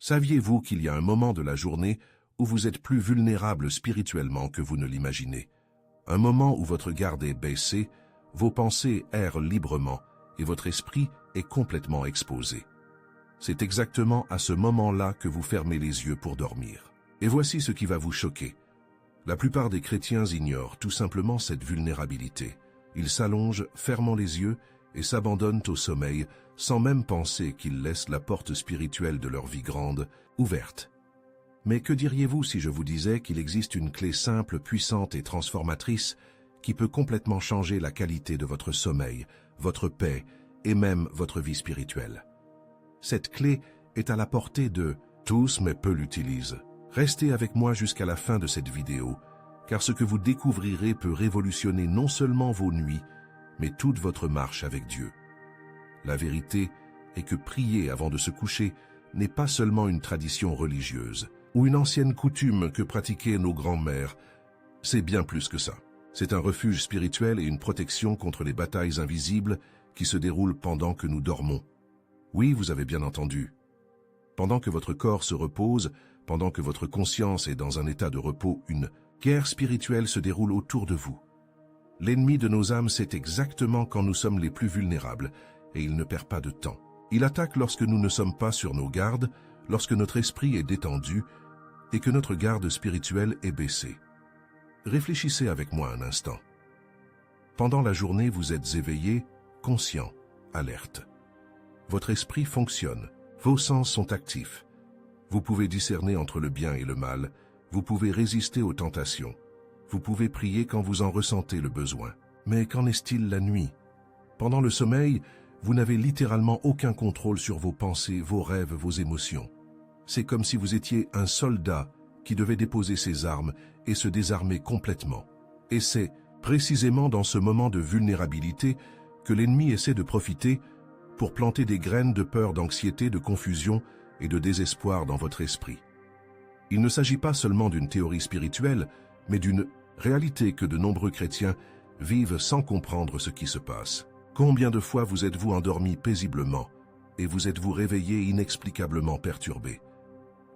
Saviez-vous qu'il y a un moment de la journée où vous êtes plus vulnérable spirituellement que vous ne l'imaginez? Un moment où votre garde est baissée, vos pensées errent librement et votre esprit est complètement exposé. C'est exactement à ce moment-là que vous fermez les yeux pour dormir. Et voici ce qui va vous choquer. La plupart des chrétiens ignorent tout simplement cette vulnérabilité. Ils s'allongent, fermant les yeux, et s'abandonnent au sommeil, sans même penser qu'ils laissent la porte spirituelle de leur vie grande ouverte. Mais que diriez-vous si je vous disais qu'il existe une clé simple, puissante et transformatrice qui peut complètement changer la qualité de votre sommeil, votre paix et même votre vie spirituelle? Cette clé est à la portée de tous, mais peu l'utilisent. Restez avec moi jusqu'à la fin de cette vidéo, car ce que vous découvrirez peut révolutionner non seulement vos nuits, mais toute votre marche avec Dieu. La vérité est que prier avant de se coucher n'est pas seulement une tradition religieuse ou une ancienne coutume que pratiquaient nos grands-mères, c'est bien plus que ça. C'est un refuge spirituel et une protection contre les batailles invisibles qui se déroulent pendant que nous dormons. Oui, vous avez bien entendu. Pendant que votre corps se repose, pendant que votre conscience est dans un état de repos, une guerre spirituelle se déroule autour de vous. L'ennemi de nos âmes sait exactement quand nous sommes les plus vulnérables, et il ne perd pas de temps. Il attaque lorsque nous ne sommes pas sur nos gardes, lorsque notre esprit est détendu, et que notre garde spirituelle est baissée. Réfléchissez avec moi un instant. Pendant la journée, vous êtes éveillé, conscient, alerte. Votre esprit fonctionne, vos sens sont actifs. Vous pouvez discerner entre le bien et le mal, vous pouvez résister aux tentations. Vous pouvez prier quand vous en ressentez le besoin. Mais qu'en est-il la nuit? Pendant le sommeil, vous n'avez littéralement aucun contrôle sur vos pensées, vos rêves, vos émotions. C'est comme si vous étiez un soldat qui devait déposer ses armes et se désarmer complètement. Et c'est précisément dans ce moment de vulnérabilité que l'ennemi essaie de profiter pour planter des graines de peur, d'anxiété, de confusion et de désespoir dans votre esprit. Il ne s'agit pas seulement d'une théorie spirituelle, mais d'une réalité que de nombreux chrétiens vivent sans comprendre ce qui se passe. Combien de fois vous êtes-vous endormi paisiblement et vous êtes-vous réveillé inexplicablement perturbé?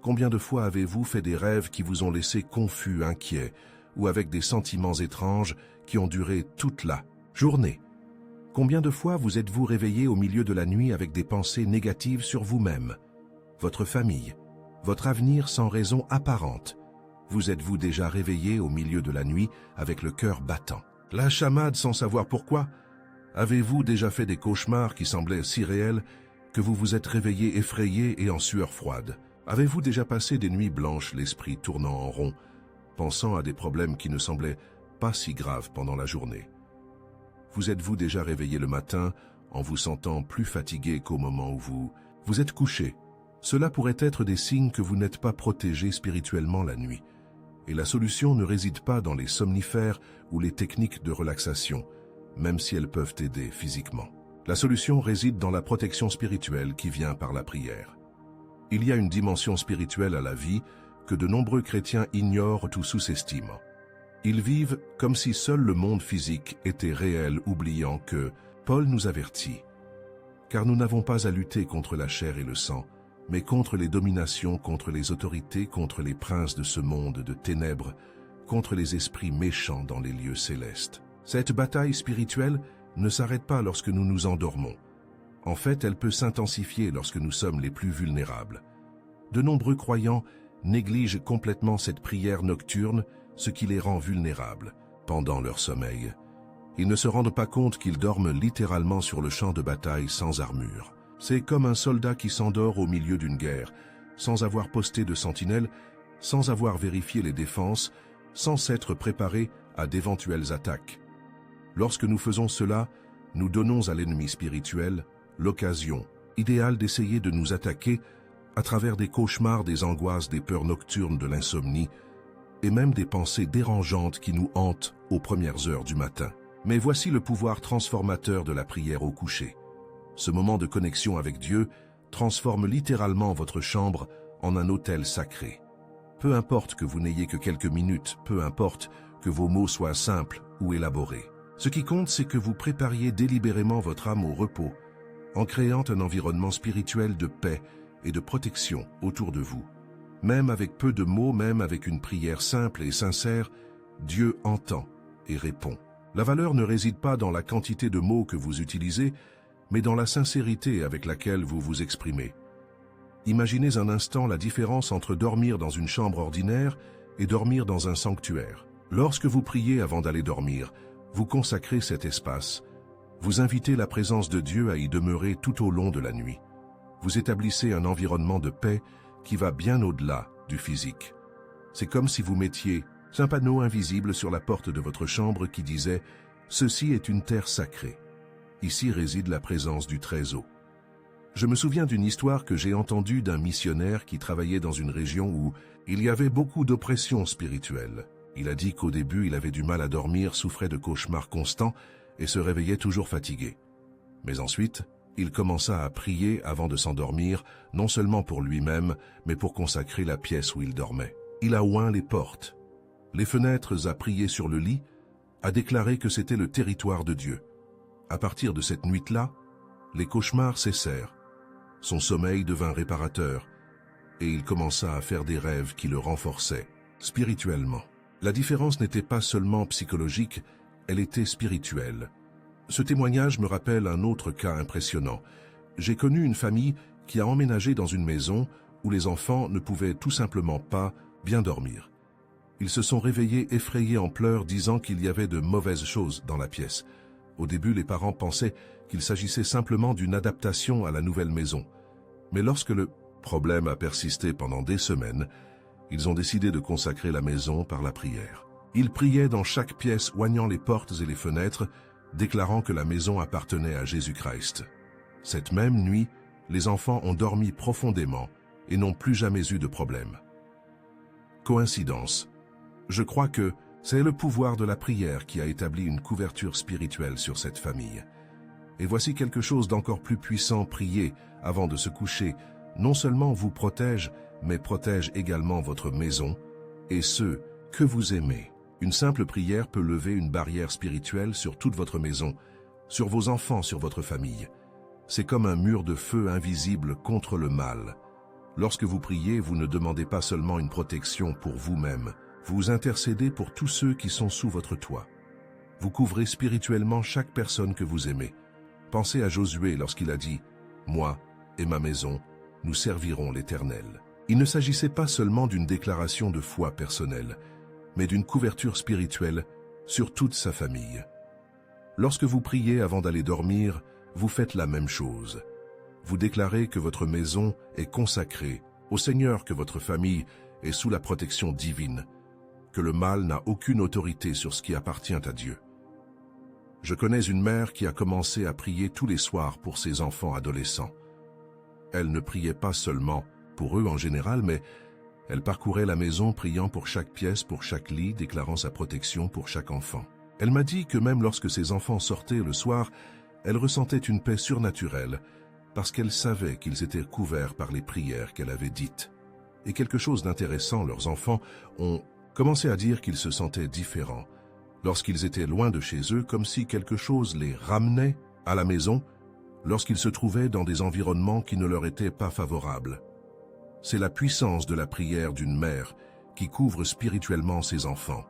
Combien de fois avez-vous fait des rêves qui vous ont laissé confus, inquiets ou avec des sentiments étranges qui ont duré toute la journée? Combien de fois vous êtes-vous réveillé au milieu de la nuit avec des pensées négatives sur vous-même, votre famille, votre avenir sans raison apparente? Vous êtes-vous déjà réveillé au milieu de la nuit avec le cœur battant, la chamade sans savoir pourquoi? Avez-vous déjà fait des cauchemars qui semblaient si réels que vous vous êtes réveillé effrayé et en sueur froide? Avez-vous déjà passé des nuits blanches, l'esprit tournant en rond, pensant à des problèmes qui ne semblaient pas si graves pendant la journée? Vous êtes-vous déjà réveillé le matin en vous sentant plus fatigué qu'au moment où vous êtes couché? Cela pourrait être des signes que vous n'êtes pas protégé spirituellement la nuit. Et la solution ne réside pas dans les somnifères ou les techniques de relaxation, même si elles peuvent aider physiquement. La solution réside dans la protection spirituelle qui vient par la prière. Il y a une dimension spirituelle à la vie que de nombreux chrétiens ignorent ou sous-estiment. Ils vivent comme si seul le monde physique était réel, oubliant que Paul nous avertit. Car nous n'avons pas à lutter contre la chair et le sang, mais contre les dominations, contre les autorités, contre les princes de ce monde de ténèbres, contre les esprits méchants dans les lieux célestes. Cette bataille spirituelle ne s'arrête pas lorsque nous nous endormons. En fait, elle peut s'intensifier lorsque nous sommes les plus vulnérables. De nombreux croyants négligent complètement cette prière nocturne, ce qui les rend vulnérables pendant leur sommeil. Ils ne se rendent pas compte qu'ils dorment littéralement sur le champ de bataille sans armure. C'est comme un soldat qui s'endort au milieu d'une guerre, sans avoir posté de sentinelle, sans avoir vérifié les défenses, sans s'être préparé à d'éventuelles attaques. Lorsque nous faisons cela, nous donnons à l'ennemi spirituel l'occasion idéale d'essayer de nous attaquer à travers des cauchemars, des angoisses, des peurs nocturnes, de l'insomnie et même des pensées dérangeantes qui nous hantent aux premières heures du matin. Mais voici le pouvoir transformateur de la prière au coucher. Ce moment de connexion avec Dieu transforme littéralement votre chambre en un autel sacré. Peu importe que vous n'ayez que quelques minutes, peu importe que vos mots soient simples ou élaborés. Ce qui compte, c'est que vous prépariez délibérément votre âme au repos, en créant un environnement spirituel de paix et de protection autour de vous. Même avec peu de mots, même avec une prière simple et sincère, Dieu entend et répond. La valeur ne réside pas dans la quantité de mots que vous utilisez, mais dans la sincérité avec laquelle vous vous exprimez. Imaginez un instant la différence entre dormir dans une chambre ordinaire et dormir dans un sanctuaire. Lorsque vous priez avant d'aller dormir, vous consacrez cet espace. Vous invitez la présence de Dieu à y demeurer tout au long de la nuit. Vous établissez un environnement de paix qui va bien au-delà du physique. C'est comme si vous mettiez un panneau invisible sur la porte de votre chambre qui disait « Ceci est une terre sacrée. Ici réside la présence du Très-Haut ». Je me souviens d'une histoire que j'ai entendue d'un missionnaire qui travaillait dans une région où il y avait beaucoup d'oppression spirituelle. Il a dit qu'au début, il avait du mal à dormir, souffrait de cauchemars constants et se réveillait toujours fatigué. Mais ensuite, il commença à prier avant de s'endormir, non seulement pour lui-même, mais pour consacrer la pièce où il dormait. Il a oint les portes, les fenêtres, a prié sur le lit, a déclaré que c'était le territoire de Dieu. À partir de cette nuit-là, les cauchemars cessèrent. Son sommeil devint réparateur, et il commença à faire des rêves qui le renforçaient spirituellement. La différence n'était pas seulement psychologique, elle était spirituelle. Ce témoignage me rappelle un autre cas impressionnant. J'ai connu une famille qui a emménagé dans une maison où les enfants ne pouvaient tout simplement pas bien dormir. Ils se sont réveillés effrayés en pleurs, disant qu'il y avait de mauvaises choses dans la pièce. Au début, les parents pensaient qu'il s'agissait simplement d'une adaptation à la nouvelle maison. Mais lorsque le problème a persisté pendant des semaines, ils ont décidé de consacrer la maison par la prière. Ils priaient dans chaque pièce, oignant les portes et les fenêtres, déclarant que la maison appartenait à Jésus-Christ. Cette même nuit, les enfants ont dormi profondément et n'ont plus jamais eu de problème. Coïncidence? Je crois que c'est le pouvoir de la prière qui a établi une couverture spirituelle sur cette famille. Et voici quelque chose d'encore plus puissant: prier avant de se coucher non seulement vous protège, mais protège également votre maison et ceux que vous aimez. Une simple prière peut lever une barrière spirituelle sur toute votre maison, sur vos enfants, sur votre famille. C'est comme un mur de feu invisible contre le mal. Lorsque vous priez, vous ne demandez pas seulement une protection pour vous-même, vous intercédez pour tous ceux qui sont sous votre toit. Vous couvrez spirituellement chaque personne que vous aimez. Pensez à Josué lorsqu'il a dit « Moi et ma maison, nous servirons l'Éternel ». Il ne s'agissait pas seulement d'une déclaration de foi personnelle, mais d'une couverture spirituelle sur toute sa famille. Lorsque vous priez avant d'aller dormir, vous faites la même chose. Vous déclarez que votre maison est consacrée au Seigneur, que votre famille est sous la protection divine, que le mal n'a aucune autorité sur ce qui appartient à Dieu. Je connais une mère qui a commencé à prier tous les soirs pour ses enfants adolescents. Elle ne priait pas seulement pour eux en général, mais elle parcourait la maison priant pour chaque pièce, pour chaque lit, déclarant sa protection pour chaque enfant. Elle m'a dit que même lorsque ses enfants sortaient le soir, elle ressentait une paix surnaturelle parce qu'elle savait qu'ils étaient couverts par les prières qu'elle avait dites. Et quelque chose d'intéressant, leurs enfants ont commencé à dire qu'ils se sentaient différents lorsqu'ils étaient loin de chez eux, comme si quelque chose les ramenait à la maison lorsqu'ils se trouvaient dans des environnements qui ne leur étaient pas favorables. C'est la puissance de la prière d'une mère qui couvre spirituellement ses enfants.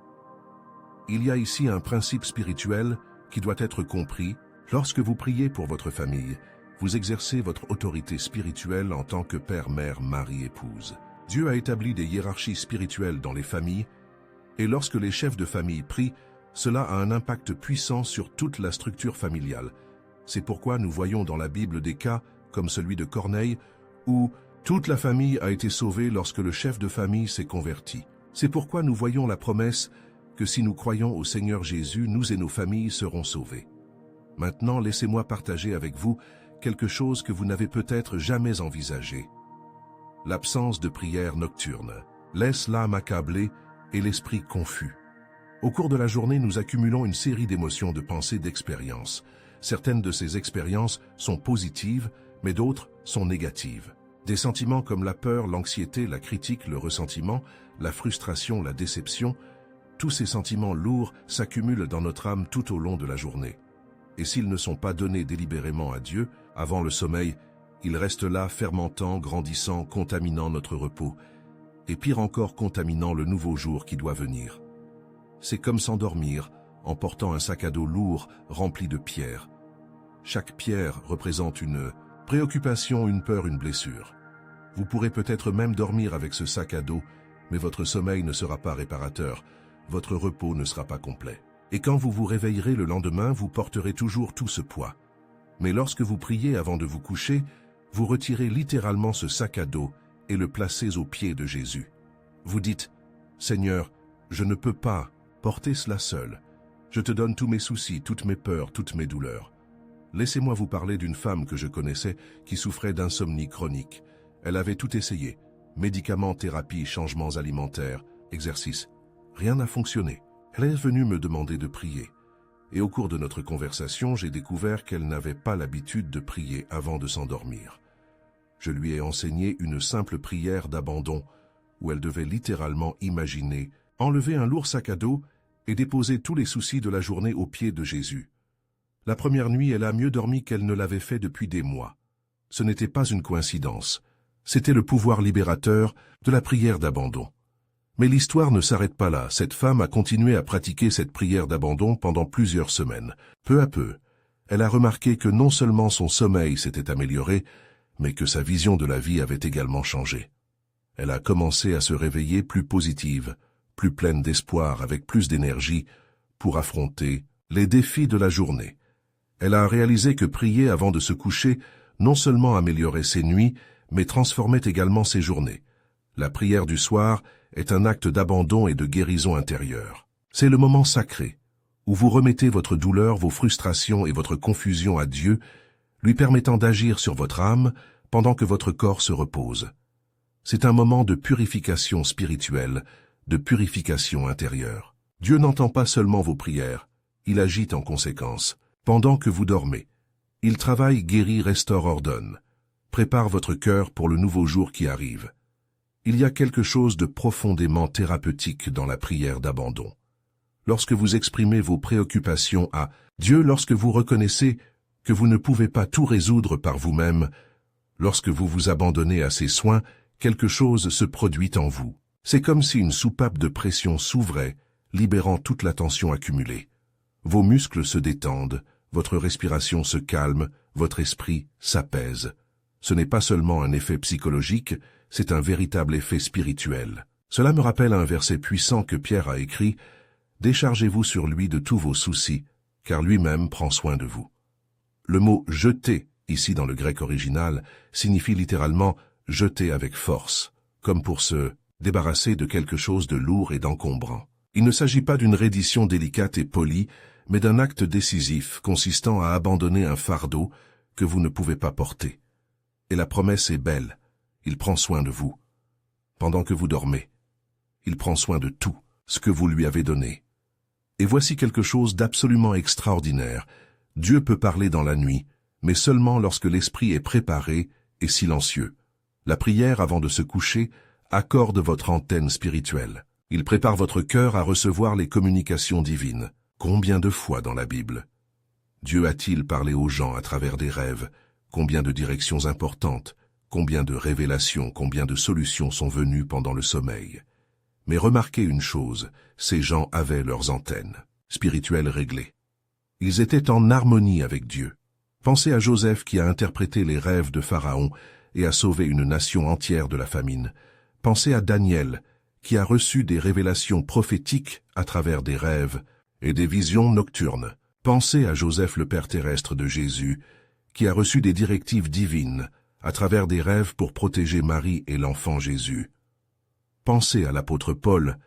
Il y a ici un principe spirituel qui doit être compris. Lorsque vous priez pour votre famille, vous exercez votre autorité spirituelle en tant que père, mère, mari, épouse. Dieu a établi des hiérarchies spirituelles dans les familles, et lorsque les chefs de famille prient, cela a un impact puissant sur toute la structure familiale. C'est pourquoi nous voyons dans la Bible des cas comme celui de Corneille, où toute la famille a été sauvée lorsque le chef de famille s'est converti. C'est pourquoi nous voyons la promesse que si nous croyons au Seigneur Jésus, nous et nos familles serons sauvés. Maintenant, laissez-moi partager avec vous quelque chose que vous n'avez peut-être jamais envisagé. L'absence de prière nocturne laisse l'âme accablée et l'esprit confus. Au cours de la journée, nous accumulons une série d'émotions, de pensées, d'expériences. Certaines de ces expériences sont positives, mais d'autres sont négatives. Des sentiments comme la peur, l'anxiété, la critique, le ressentiment, la frustration, la déception, tous ces sentiments lourds s'accumulent dans notre âme tout au long de la journée. Et s'ils ne sont pas donnés délibérément à Dieu, avant le sommeil, Il reste là, fermentant, grandissant, contaminant notre repos, et pire encore contaminant le nouveau jour qui doit venir. C'est comme s'endormir en portant un sac à dos lourd rempli de pierres. Chaque pierre représente une préoccupation, une peur, une blessure. Vous pourrez peut-être même dormir avec ce sac à dos, mais votre sommeil ne sera pas réparateur, votre repos ne sera pas complet. Et quand vous vous réveillerez le lendemain, vous porterez toujours tout ce poids. Mais lorsque vous priez avant de vous coucher, vous retirez littéralement ce sac à dos et le placez aux pieds de Jésus. Vous dites, « Seigneur, je ne peux pas porter cela seul. Je te donne tous mes soucis, toutes mes peurs, toutes mes douleurs. » Laissez-moi vous parler d'une femme que je connaissais qui souffrait d'insomnie chronique. Elle avait tout essayé, médicaments, thérapie, changements alimentaires, exercices. Rien n'a fonctionné. Elle est venue me demander de prier. Et au cours de notre conversation, j'ai découvert qu'elle n'avait pas l'habitude de prier avant de s'endormir. Je lui ai enseigné une simple prière d'abandon, où elle devait littéralement imaginer, enlever un lourd sac à dos et déposer tous les soucis de la journée aux pieds de Jésus. La première nuit, elle a mieux dormi qu'elle ne l'avait fait depuis des mois. Ce n'était pas une coïncidence, c'était le pouvoir libérateur de la prière d'abandon. Mais l'histoire ne s'arrête pas là. Cette femme a continué à pratiquer cette prière d'abandon pendant plusieurs semaines. Peu à peu, elle a remarqué que non seulement son sommeil s'était amélioré, mais que sa vision de la vie avait également changé. Elle a commencé à se réveiller plus positive, plus pleine d'espoir, avec plus d'énergie pour affronter les défis de la journée. Elle a réalisé que prier avant de se coucher non seulement améliorait ses nuits, mais transformait également ses journées. La prière du soir est un acte d'abandon et de guérison intérieure. C'est le moment sacré, où vous remettez votre douleur, vos frustrations et votre confusion à Dieu, lui permettant d'agir sur votre âme pendant que votre corps se repose. C'est un moment de purification spirituelle, de purification intérieure. Dieu n'entend pas seulement vos prières, il agit en conséquence. Pendant que vous dormez, il travaille, guérit, restaure, ordonne. Prépare votre cœur pour le nouveau jour qui arrive. Il y a quelque chose de profondément thérapeutique dans la prière d'abandon. Lorsque vous exprimez vos préoccupations à Dieu, lorsque vous reconnaissez que vous ne pouvez pas tout résoudre par vous-même, lorsque vous vous abandonnez à ses soins, quelque chose se produit en vous. C'est comme si une soupape de pression s'ouvrait, libérant toute la tension accumulée. Vos muscles se détendent, votre respiration se calme, votre esprit s'apaise. Ce n'est pas seulement un effet psychologique, c'est un véritable effet spirituel. Cela me rappelle un verset puissant que Pierre a écrit « Déchargez-vous sur lui de tous vos soucis, car lui-même prend soin de vous ». Le mot « jeter », ici dans le grec original, signifie littéralement « jeter avec force », comme pour se débarrasser de quelque chose de lourd et d'encombrant. Il ne s'agit pas d'une reddition délicate et polie, mais d'un acte décisif consistant à abandonner un fardeau que vous ne pouvez pas porter. Et la promesse est belle, il prend soin de vous. Pendant que vous dormez, il prend soin de tout ce que vous lui avez donné. Et voici quelque chose d'absolument extraordinaire. Dieu peut parler dans la nuit, mais seulement lorsque l'esprit est préparé et silencieux. La prière avant de se coucher accorde votre antenne spirituelle. Il prépare votre cœur à recevoir les communications divines. Combien de fois dans la Bible Dieu a-t-il parlé aux gens à travers des rêves? Combien de directions importantes, combien de révélations, combien de solutions sont venues pendant le sommeil? Mais remarquez une chose, ces gens avaient leurs antennes spirituelles réglées. Ils étaient en harmonie avec Dieu. Pensez à Joseph qui a interprété les rêves de Pharaon et a sauvé une nation entière de la famine. Pensez à Daniel qui a reçu des révélations prophétiques à travers des rêves et des visions nocturnes. Pensez à Joseph le Père terrestre de Jésus, qui a reçu des directives divines à travers des rêves pour protéger Marie et l'enfant Jésus. Pensez à l'apôtre Paul,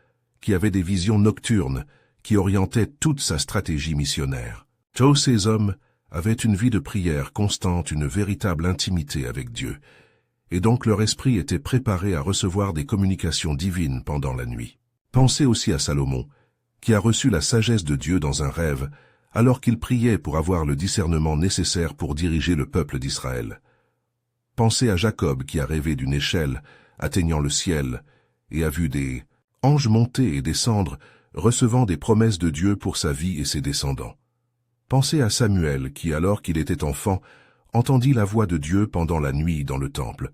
qui avait des visions nocturnes qui orientaient toute sa stratégie missionnaire. Tous ces hommes avaient une vie de prière constante, une véritable intimité avec Dieu, et donc leur esprit était préparé à recevoir des communications divines pendant la nuit. Pensez aussi à Salomon, qui a reçu la sagesse de Dieu dans un rêve, alors qu'il priait pour avoir le discernement nécessaire pour diriger le peuple d'Israël. Pensez à Jacob qui a rêvé d'une échelle atteignant le ciel et a vu des anges monter et descendre, recevant des promesses de Dieu pour sa vie et ses descendants. Pensez à Samuel qui, alors qu'il était enfant, entendit la voix de Dieu pendant la nuit dans le temple.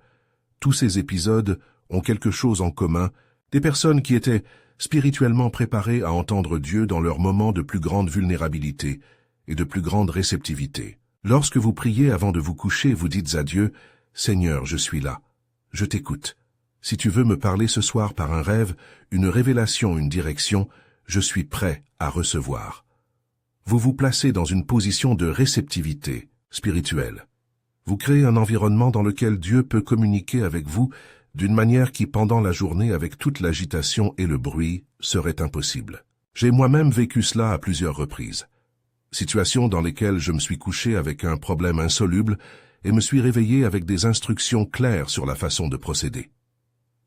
Tous ces épisodes ont quelque chose en commun, des personnes qui étaient spirituellement préparées à entendre Dieu dans leurs moments de plus grande vulnérabilité et de plus grande réceptivité. Lorsque vous priez avant de vous coucher, vous dites à Dieu, « Seigneur, je suis là, je t'écoute. Si tu veux me parler ce soir par un rêve, une révélation, une direction, je suis prêt à recevoir. » Vous vous placez dans une position de réceptivité spirituelle. Vous créez un environnement dans lequel Dieu peut communiquer avec vous d'une manière qui, pendant la journée, avec toute l'agitation et le bruit, serait impossible. J'ai moi-même vécu cela à plusieurs reprises. Situations dans lesquelles je me suis couché avec un problème insoluble et me suis réveillé avec des instructions claires sur la façon de procéder.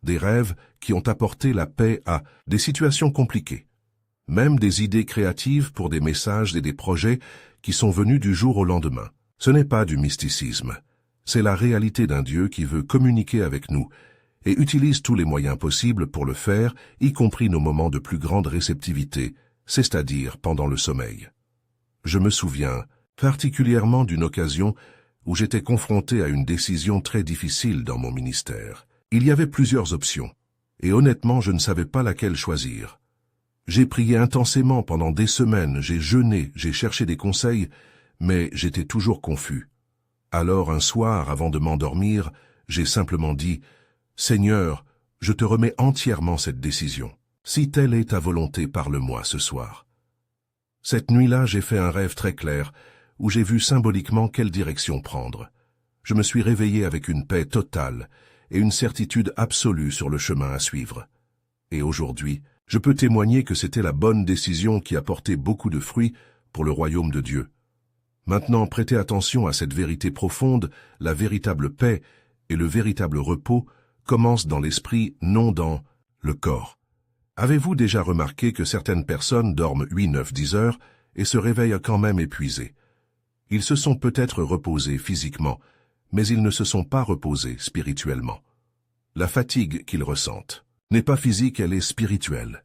Des rêves qui ont apporté la paix à des situations compliquées. Même des idées créatives pour des messages et des projets qui sont venus du jour au lendemain. Ce n'est pas du mysticisme. C'est la réalité d'un Dieu qui veut communiquer avec nous et utilise tous les moyens possibles pour le faire, y compris nos moments de plus grande réceptivité, c'est-à-dire pendant le sommeil. Je me souviens particulièrement d'une occasion où j'étais confronté à une décision très difficile dans mon ministère. Il y avait plusieurs options, et honnêtement, je ne savais pas laquelle choisir. J'ai prié intensément pendant des semaines, j'ai jeûné, j'ai cherché des conseils, mais j'étais toujours confus. Alors un soir, avant de m'endormir, j'ai simplement dit « Seigneur, je te remets entièrement cette décision. Si telle est ta volonté, parle-moi ce soir. » Cette nuit-là, j'ai fait un rêve très clair, où j'ai vu symboliquement quelle direction prendre. Je me suis réveillé avec une paix totale et une certitude absolue sur le chemin à suivre. Et aujourd'hui, je peux témoigner que c'était la bonne décision qui a porté beaucoup de fruits pour le royaume de Dieu. Maintenant, prêtez attention à cette vérité profonde, la véritable paix et le véritable repos commencent dans l'esprit, non dans le corps. Avez-vous déjà remarqué que certaines personnes dorment 8, 9, 10 heures et se réveillent quand même épuisées? Ils se sont peut-être reposés physiquement, mais ils ne se sont pas reposés spirituellement. La fatigue qu'ils ressentent n'est pas physique, elle est spirituelle.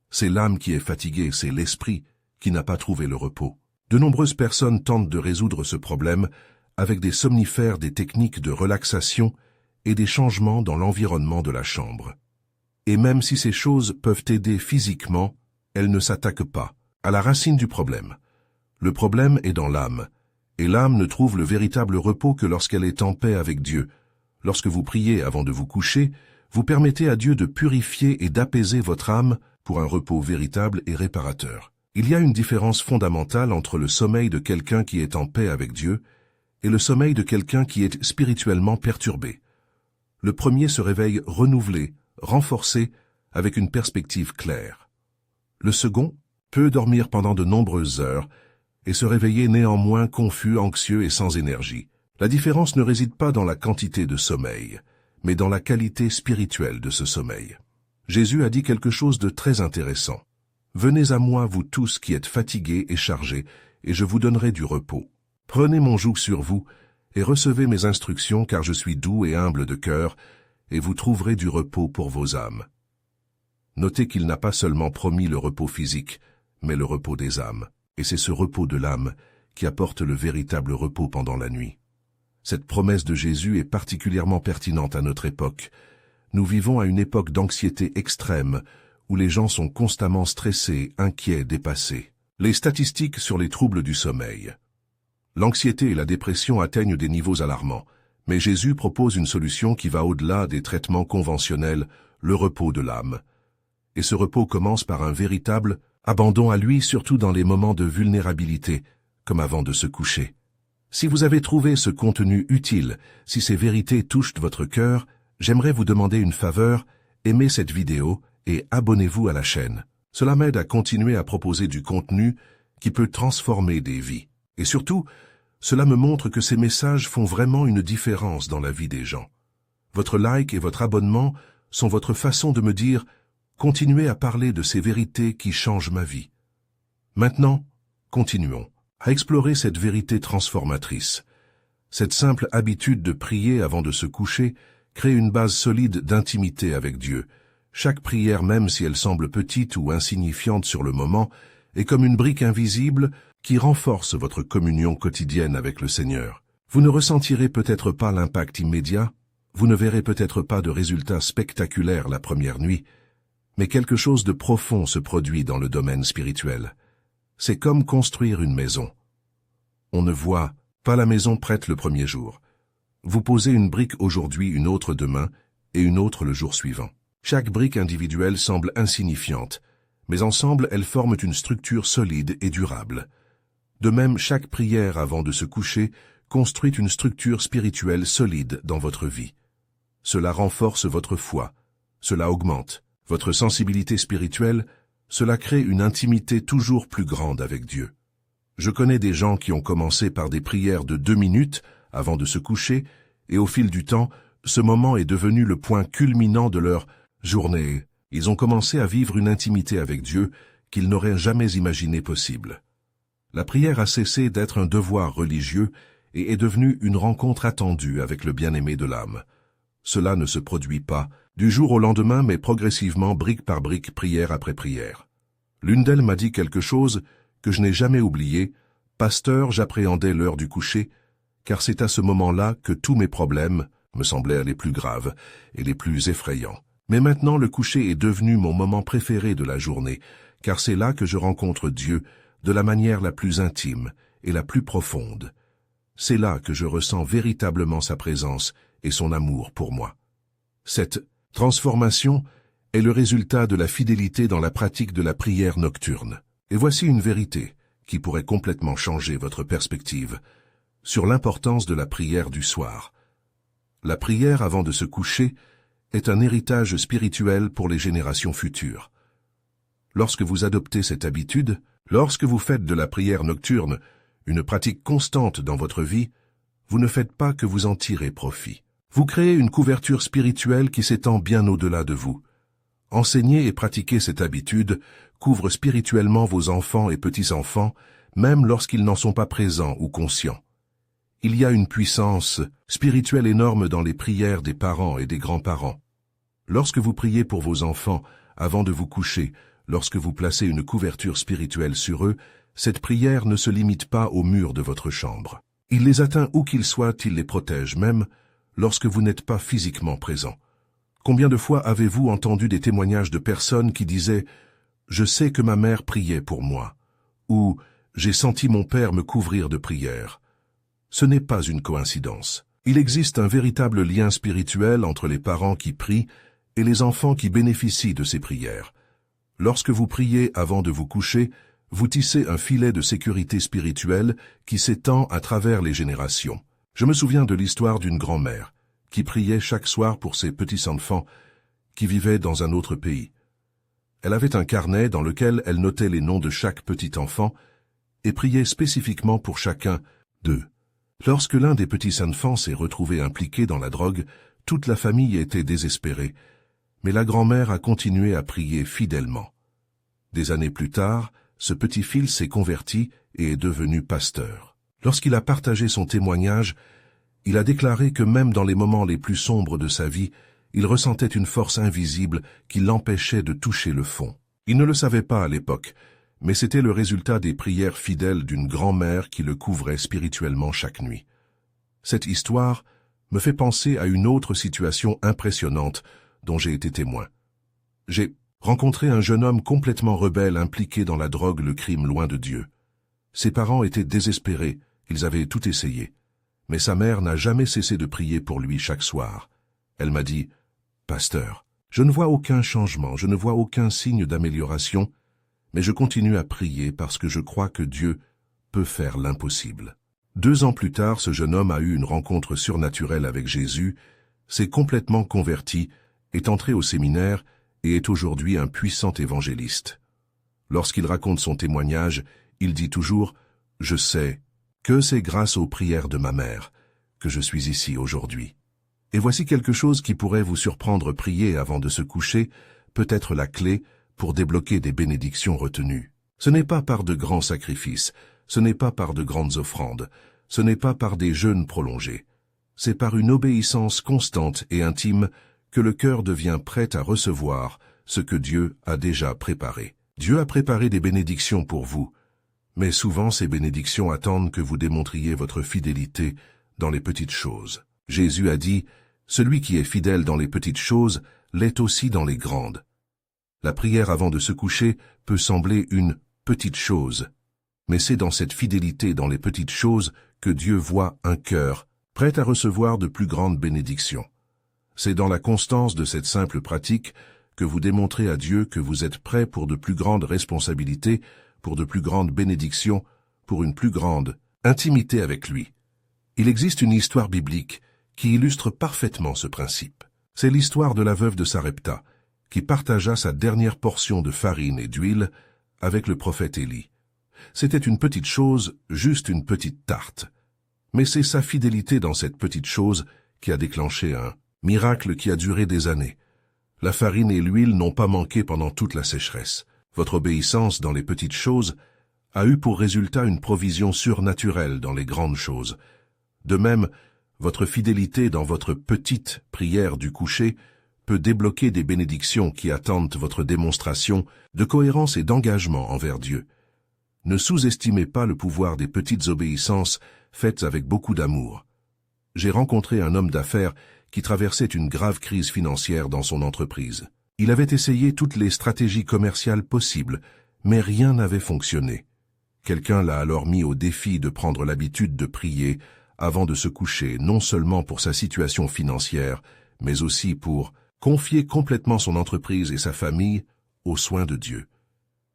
C'est l'âme qui est fatiguée, c'est l'esprit qui n'a pas trouvé le repos. De nombreuses personnes tentent de résoudre ce problème avec des somnifères, des techniques de relaxation et des changements dans l'environnement de la chambre. Et même si ces choses peuvent aider physiquement, elles ne s'attaquent pas à la racine du problème. Le problème est dans l'âme, et l'âme ne trouve le véritable repos que lorsqu'elle est en paix avec Dieu. Lorsque vous priez avant de vous coucher, vous permettez à Dieu de purifier et d'apaiser votre âme pour un repos véritable et réparateur. Il y a une différence fondamentale entre le sommeil de quelqu'un qui est en paix avec Dieu et le sommeil de quelqu'un qui est spirituellement perturbé. Le premier se réveille renouvelé, renforcé, avec une perspective claire. Le second peut dormir pendant de nombreuses heures et se réveiller néanmoins confus, anxieux et sans énergie. La différence ne réside pas dans la quantité de sommeil, mais dans la qualité spirituelle de ce sommeil. Jésus a dit quelque chose de très intéressant. « Venez à moi, vous tous qui êtes fatigués et chargés, et je vous donnerai du repos. Prenez mon joug sur vous, et recevez mes instructions, car je suis doux et humble de cœur, et vous trouverez du repos pour vos âmes. » Notez qu'il n'a pas seulement promis le repos physique, mais le repos des âmes. Et c'est ce repos de l'âme qui apporte le véritable repos pendant la nuit. Cette promesse de Jésus est particulièrement pertinente à notre époque. Nous vivons à une époque d'anxiété extrême, où les gens sont constamment stressés, inquiets, dépassés. Les statistiques sur les troubles du sommeil. L'anxiété et la dépression atteignent des niveaux alarmants, mais Jésus propose une solution qui va au-delà des traitements conventionnels, le repos de l'âme. Et ce repos commence par un véritable abandon à lui, surtout dans les moments de vulnérabilité, comme avant de se coucher. Si vous avez trouvé ce contenu utile, si ces vérités touchent votre cœur, j'aimerais vous demander une faveur, aimez cette vidéo et abonnez-vous à la chaîne. Cela m'aide à continuer à proposer du contenu qui peut transformer des vies. Et surtout, cela me montre que ces messages font vraiment une différence dans la vie des gens. Votre like et votre abonnement sont votre façon de me dire « Continuez à parler de ces vérités qui changent ma vie ». Maintenant, continuons à explorer cette vérité transformatrice. Cette simple habitude de prier avant de se coucher crée une base solide d'intimité avec Dieu. Chaque prière, même si elle semble petite ou insignifiante sur le moment, est comme une brique invisible qui renforce votre communion quotidienne avec le Seigneur. Vous ne ressentirez peut-être pas l'impact immédiat, vous ne verrez peut-être pas de résultats spectaculaires la première nuit, mais quelque chose de profond se produit dans le domaine spirituel. C'est comme construire une maison. On ne voit pas la maison prête le premier jour. Vous posez une brique aujourd'hui, une autre demain, et une autre le jour suivant. Chaque brique individuelle semble insignifiante, mais ensemble elles forment une structure solide et durable. De même, chaque prière avant de se coucher construit une structure spirituelle solide dans votre vie. Cela renforce votre foi, cela augmente votre sensibilité spirituelle, cela crée une intimité toujours plus grande avec Dieu. Je connais des gens qui ont commencé par des prières de 2 minutes avant de se coucher, et au fil du temps, ce moment est devenu le point culminant de leur journée. Ils ont commencé à vivre une intimité avec Dieu qu'ils n'auraient jamais imaginé possible. La prière a cessé d'être un devoir religieux et est devenue une rencontre attendue avec le bien-aimé de l'âme. Cela ne se produit pas du jour au lendemain, mais progressivement, brique par brique, prière après prière. L'une d'elles m'a dit quelque chose que je n'ai jamais oublié. « Pasteur, j'appréhendais l'heure du coucher, car c'est à ce moment-là que tous mes problèmes me semblaient les plus graves et les plus effrayants. Mais maintenant, le coucher est devenu mon moment préféré de la journée, car c'est là que je rencontre Dieu de la manière la plus intime et la plus profonde. C'est là que je ressens véritablement sa présence et son amour pour moi. » Cette transformation est le résultat de la fidélité dans la pratique de la prière nocturne. Et voici une vérité qui pourrait complètement changer votre perspective sur l'importance de la prière du soir. La prière avant de se coucher est un héritage spirituel pour les générations futures. Lorsque vous adoptez cette habitude, lorsque vous faites de la prière nocturne une pratique constante dans votre vie, vous ne faites pas que vous en tirez profit. Vous créez une couverture spirituelle qui s'étend bien au-delà de vous. Enseigner et pratiquer cette habitude couvre spirituellement vos enfants et petits-enfants, même lorsqu'ils n'en sont pas présents ou conscients. Il y a une puissance spirituelle énorme dans les prières des parents et des grands-parents. Lorsque vous priez pour vos enfants, avant de vous coucher, lorsque vous placez une couverture spirituelle sur eux, cette prière ne se limite pas aux murs de votre chambre. Il les atteint où qu'ils soient, il les protège, même lorsque vous n'êtes pas physiquement présent. Combien de fois avez-vous entendu des témoignages de personnes qui disaient « Je sais que ma mère priait pour moi » ou « J'ai senti mon père me couvrir de prières ». Ce n'est pas une coïncidence. Il existe un véritable lien spirituel entre les parents qui prient et les enfants qui bénéficient de ces prières. Lorsque vous priez avant de vous coucher, vous tissez un filet de sécurité spirituelle qui s'étend à travers les générations. Je me souviens de l'histoire d'une grand-mère qui priait chaque soir pour ses petits-enfants qui vivaient dans un autre pays. Elle avait un carnet dans lequel elle notait les noms de chaque petit enfant et priait spécifiquement pour chacun d'eux. Lorsque l'un des petits-enfants s'est retrouvé impliqué dans la drogue, toute la famille était désespérée, mais la grand-mère a continué à prier fidèlement. Des années plus tard, ce petit-fils s'est converti et est devenu pasteur. Lorsqu'il a partagé son témoignage, il a déclaré que même dans les moments les plus sombres de sa vie, il ressentait une force invisible qui l'empêchait de toucher le fond. Il ne le savait pas à l'époque, mais c'était le résultat des prières fidèles d'une grand-mère qui le couvrait spirituellement chaque nuit. Cette histoire me fait penser à une autre situation impressionnante dont j'ai été témoin. J'ai rencontré un jeune homme complètement rebelle impliqué dans la drogue, le crime loin de Dieu. Ses parents étaient désespérés, ils avaient tout essayé. Mais sa mère n'a jamais cessé de prier pour lui chaque soir. Elle m'a dit « Pasteur, je ne vois aucun changement, je ne vois aucun signe d'amélioration, mais je continue à prier parce que je crois que Dieu peut faire l'impossible. » 2 ans plus tard, ce jeune homme a eu une rencontre surnaturelle avec Jésus, s'est complètement converti, est entré au séminaire et est aujourd'hui un puissant évangéliste. Lorsqu'il raconte son témoignage, il dit toujours « Je sais que c'est grâce aux prières de ma mère que je suis ici aujourd'hui. » Et voici quelque chose qui pourrait vous surprendre. Prier avant de se coucher peut être la clé pour débloquer des bénédictions retenues. Ce n'est pas par de grands sacrifices, ce n'est pas par de grandes offrandes, ce n'est pas par des jeûnes prolongés. C'est par une obéissance constante et intime que le cœur devient prêt à recevoir ce que Dieu a déjà préparé. Dieu a préparé des bénédictions pour vous, mais souvent ces bénédictions attendent que vous démontriez votre fidélité dans les petites choses. Jésus a dit, « Celui qui est fidèle dans les petites choses l'est aussi dans les grandes. » La prière avant de se coucher peut sembler une petite chose, mais c'est dans cette fidélité dans les petites choses que Dieu voit un cœur prêt à recevoir de plus grandes bénédictions. C'est dans la constance de cette simple pratique que vous démontrez à Dieu que vous êtes prêt pour de plus grandes responsabilités, pour de plus grandes bénédictions, pour une plus grande intimité avec lui. Il existe une histoire biblique qui illustre parfaitement ce principe. C'est l'histoire de la veuve de Sarepta, qui partagea sa dernière portion de farine et d'huile avec le prophète Élie. C'était une petite chose, juste une petite tarte. Mais c'est sa fidélité dans cette petite chose qui a déclenché un miracle qui a duré des années. La farine et l'huile n'ont pas manqué pendant toute la sécheresse. Votre obéissance dans les petites choses a eu pour résultat une provision surnaturelle dans les grandes choses. De même, votre fidélité dans votre petite prière du coucher peut débloquer des bénédictions qui attendent votre démonstration de cohérence et d'engagement envers Dieu. Ne sous-estimez pas le pouvoir des petites obéissances faites avec beaucoup d'amour. J'ai rencontré un homme d'affaires qui traversait une grave crise financière dans son entreprise. Il avait essayé toutes les stratégies commerciales possibles, mais rien n'avait fonctionné. Quelqu'un l'a alors mis au défi de prendre l'habitude de prier avant de se coucher, non seulement pour sa situation financière, mais aussi pour confier complètement son entreprise et sa famille aux soins de Dieu.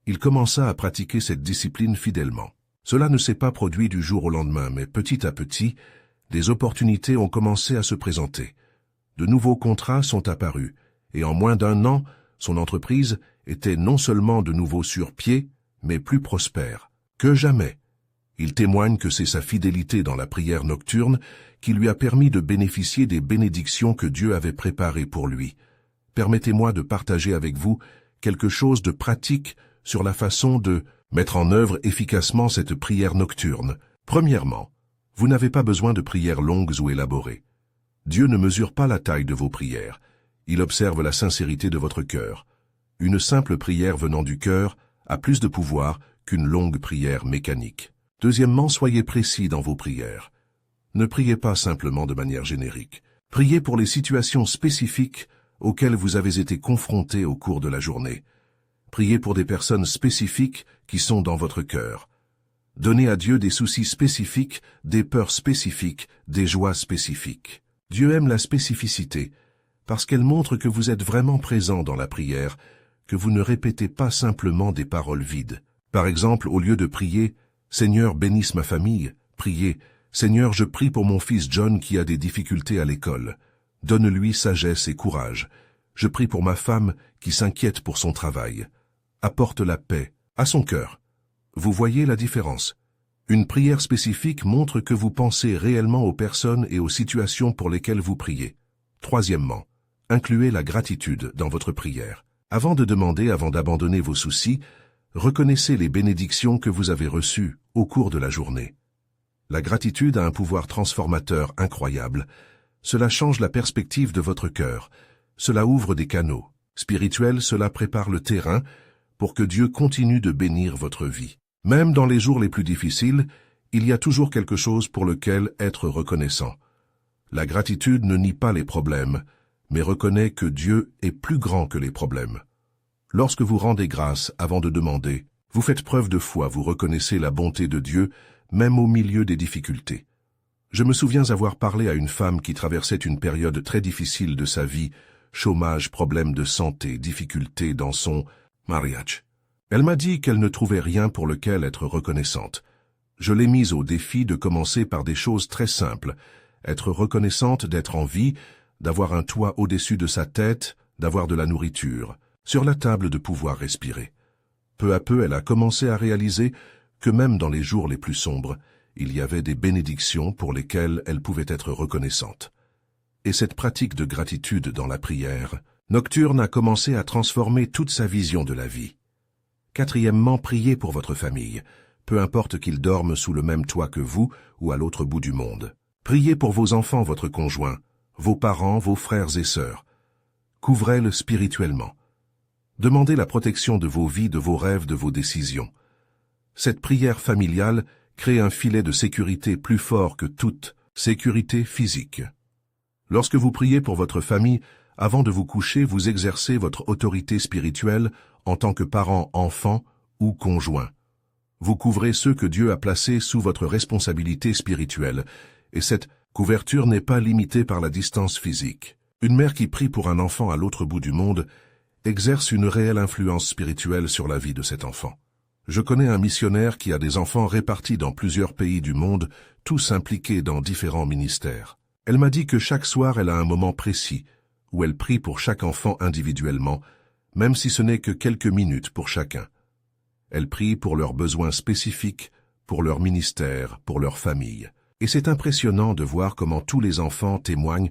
Il commença à pratiquer cette discipline fidèlement. Cela ne s'est pas produit du jour au lendemain, mais petit à petit, des opportunités ont commencé à se présenter. De nouveaux contrats sont apparus, et en moins d'un an, son entreprise était non seulement de nouveau sur pied, mais plus prospère que jamais. Il témoigne que c'est sa fidélité dans la prière nocturne qui lui a permis de bénéficier des bénédictions que Dieu avait préparées pour lui. Permettez-moi de partager avec vous quelque chose de pratique sur la façon de mettre en œuvre efficacement cette prière nocturne. Premièrement, vous n'avez pas besoin de prières longues ou élaborées. Dieu ne mesure pas la taille de vos prières. Il observe la sincérité de votre cœur. Une simple prière venant du cœur a plus de pouvoir qu'une longue prière mécanique. Deuxièmement, soyez précis dans vos prières. Ne priez pas simplement de manière générique. Priez pour les situations spécifiques auxquelles vous avez été confrontés au cours de la journée. Priez pour des personnes spécifiques qui sont dans votre cœur. Donnez à Dieu des soucis spécifiques, des peurs spécifiques, des joies spécifiques. Dieu aime la spécificité, parce qu'elle montre que vous êtes vraiment présent dans la prière, que vous ne répétez pas simplement des paroles vides. Par exemple, au lieu de prier « Seigneur, bénisse ma famille », priez « Seigneur, je prie pour mon fils John qui a des difficultés à l'école. Donne-lui sagesse et courage. Je prie pour ma femme qui s'inquiète pour son travail. Apporte la paix à son cœur. » Vous voyez la différence. Une prière spécifique montre que vous pensez réellement aux personnes et aux situations pour lesquelles vous priez. Troisièmement, incluez la gratitude dans votre prière. Avant de demander, avant d'abandonner vos soucis, reconnaissez les bénédictions que vous avez reçues au cours de la journée. La gratitude a un pouvoir transformateur incroyable. Cela change la perspective de votre cœur. Cela ouvre des canaux. Spirituels, cela prépare le terrain pour que Dieu continue de bénir votre vie. Même dans les jours les plus difficiles, il y a toujours quelque chose pour lequel être reconnaissant. La gratitude ne nie pas les problèmes, mais reconnaît que Dieu est plus grand que les problèmes. Lorsque vous rendez grâce avant de demander, vous faites preuve de foi, vous reconnaissez la bonté de Dieu, même au milieu des difficultés. Je me souviens avoir parlé à une femme qui traversait une période très difficile de sa vie, chômage, problèmes de santé, difficultés dans son mariage. Elle m'a dit qu'elle ne trouvait rien pour lequel être reconnaissante. Je l'ai mise au défi de commencer par des choses très simples, être reconnaissante d'être en vie, d'avoir un toit au-dessus de sa tête, d'avoir de la nourriture, sur la table de pouvoir respirer. Peu à peu, elle a commencé à réaliser que même dans les jours les plus sombres, il y avait des bénédictions pour lesquelles elle pouvait être reconnaissante. Et cette pratique de gratitude dans la prière nocturne a commencé à transformer toute sa vision de la vie. Quatrièmement, priez pour votre famille, peu importe qu'ils dorment sous le même toit que vous ou à l'autre bout du monde. Priez pour vos enfants, votre conjoint, vos parents, vos frères et sœurs. Couvrez-le spirituellement. Demandez la protection de vos vies, de vos rêves, de vos décisions. Cette prière familiale crée un filet de sécurité plus fort que toute Sécurité physique. Lorsque vous priez pour votre famille, avant de vous coucher, vous exercez votre autorité spirituelle en tant que parent, enfant ou conjoint. Vous couvrez ceux que Dieu a placés sous votre responsabilité spirituelle, et cette couverture n'est pas limitée par la distance physique. Une mère qui prie pour un enfant à l'autre bout du monde exerce une réelle influence spirituelle sur la vie de cet enfant. Je connais un missionnaire qui a des enfants répartis dans plusieurs pays du monde, tous impliqués dans différents ministères. Elle m'a dit que chaque soir elle a un moment précis, où elle prie pour chaque enfant individuellement, même si ce n'est que quelques minutes pour chacun. Elle prie pour leurs besoins spécifiques, pour leur ministère, pour leur famille. Et c'est impressionnant de voir comment tous les enfants témoignent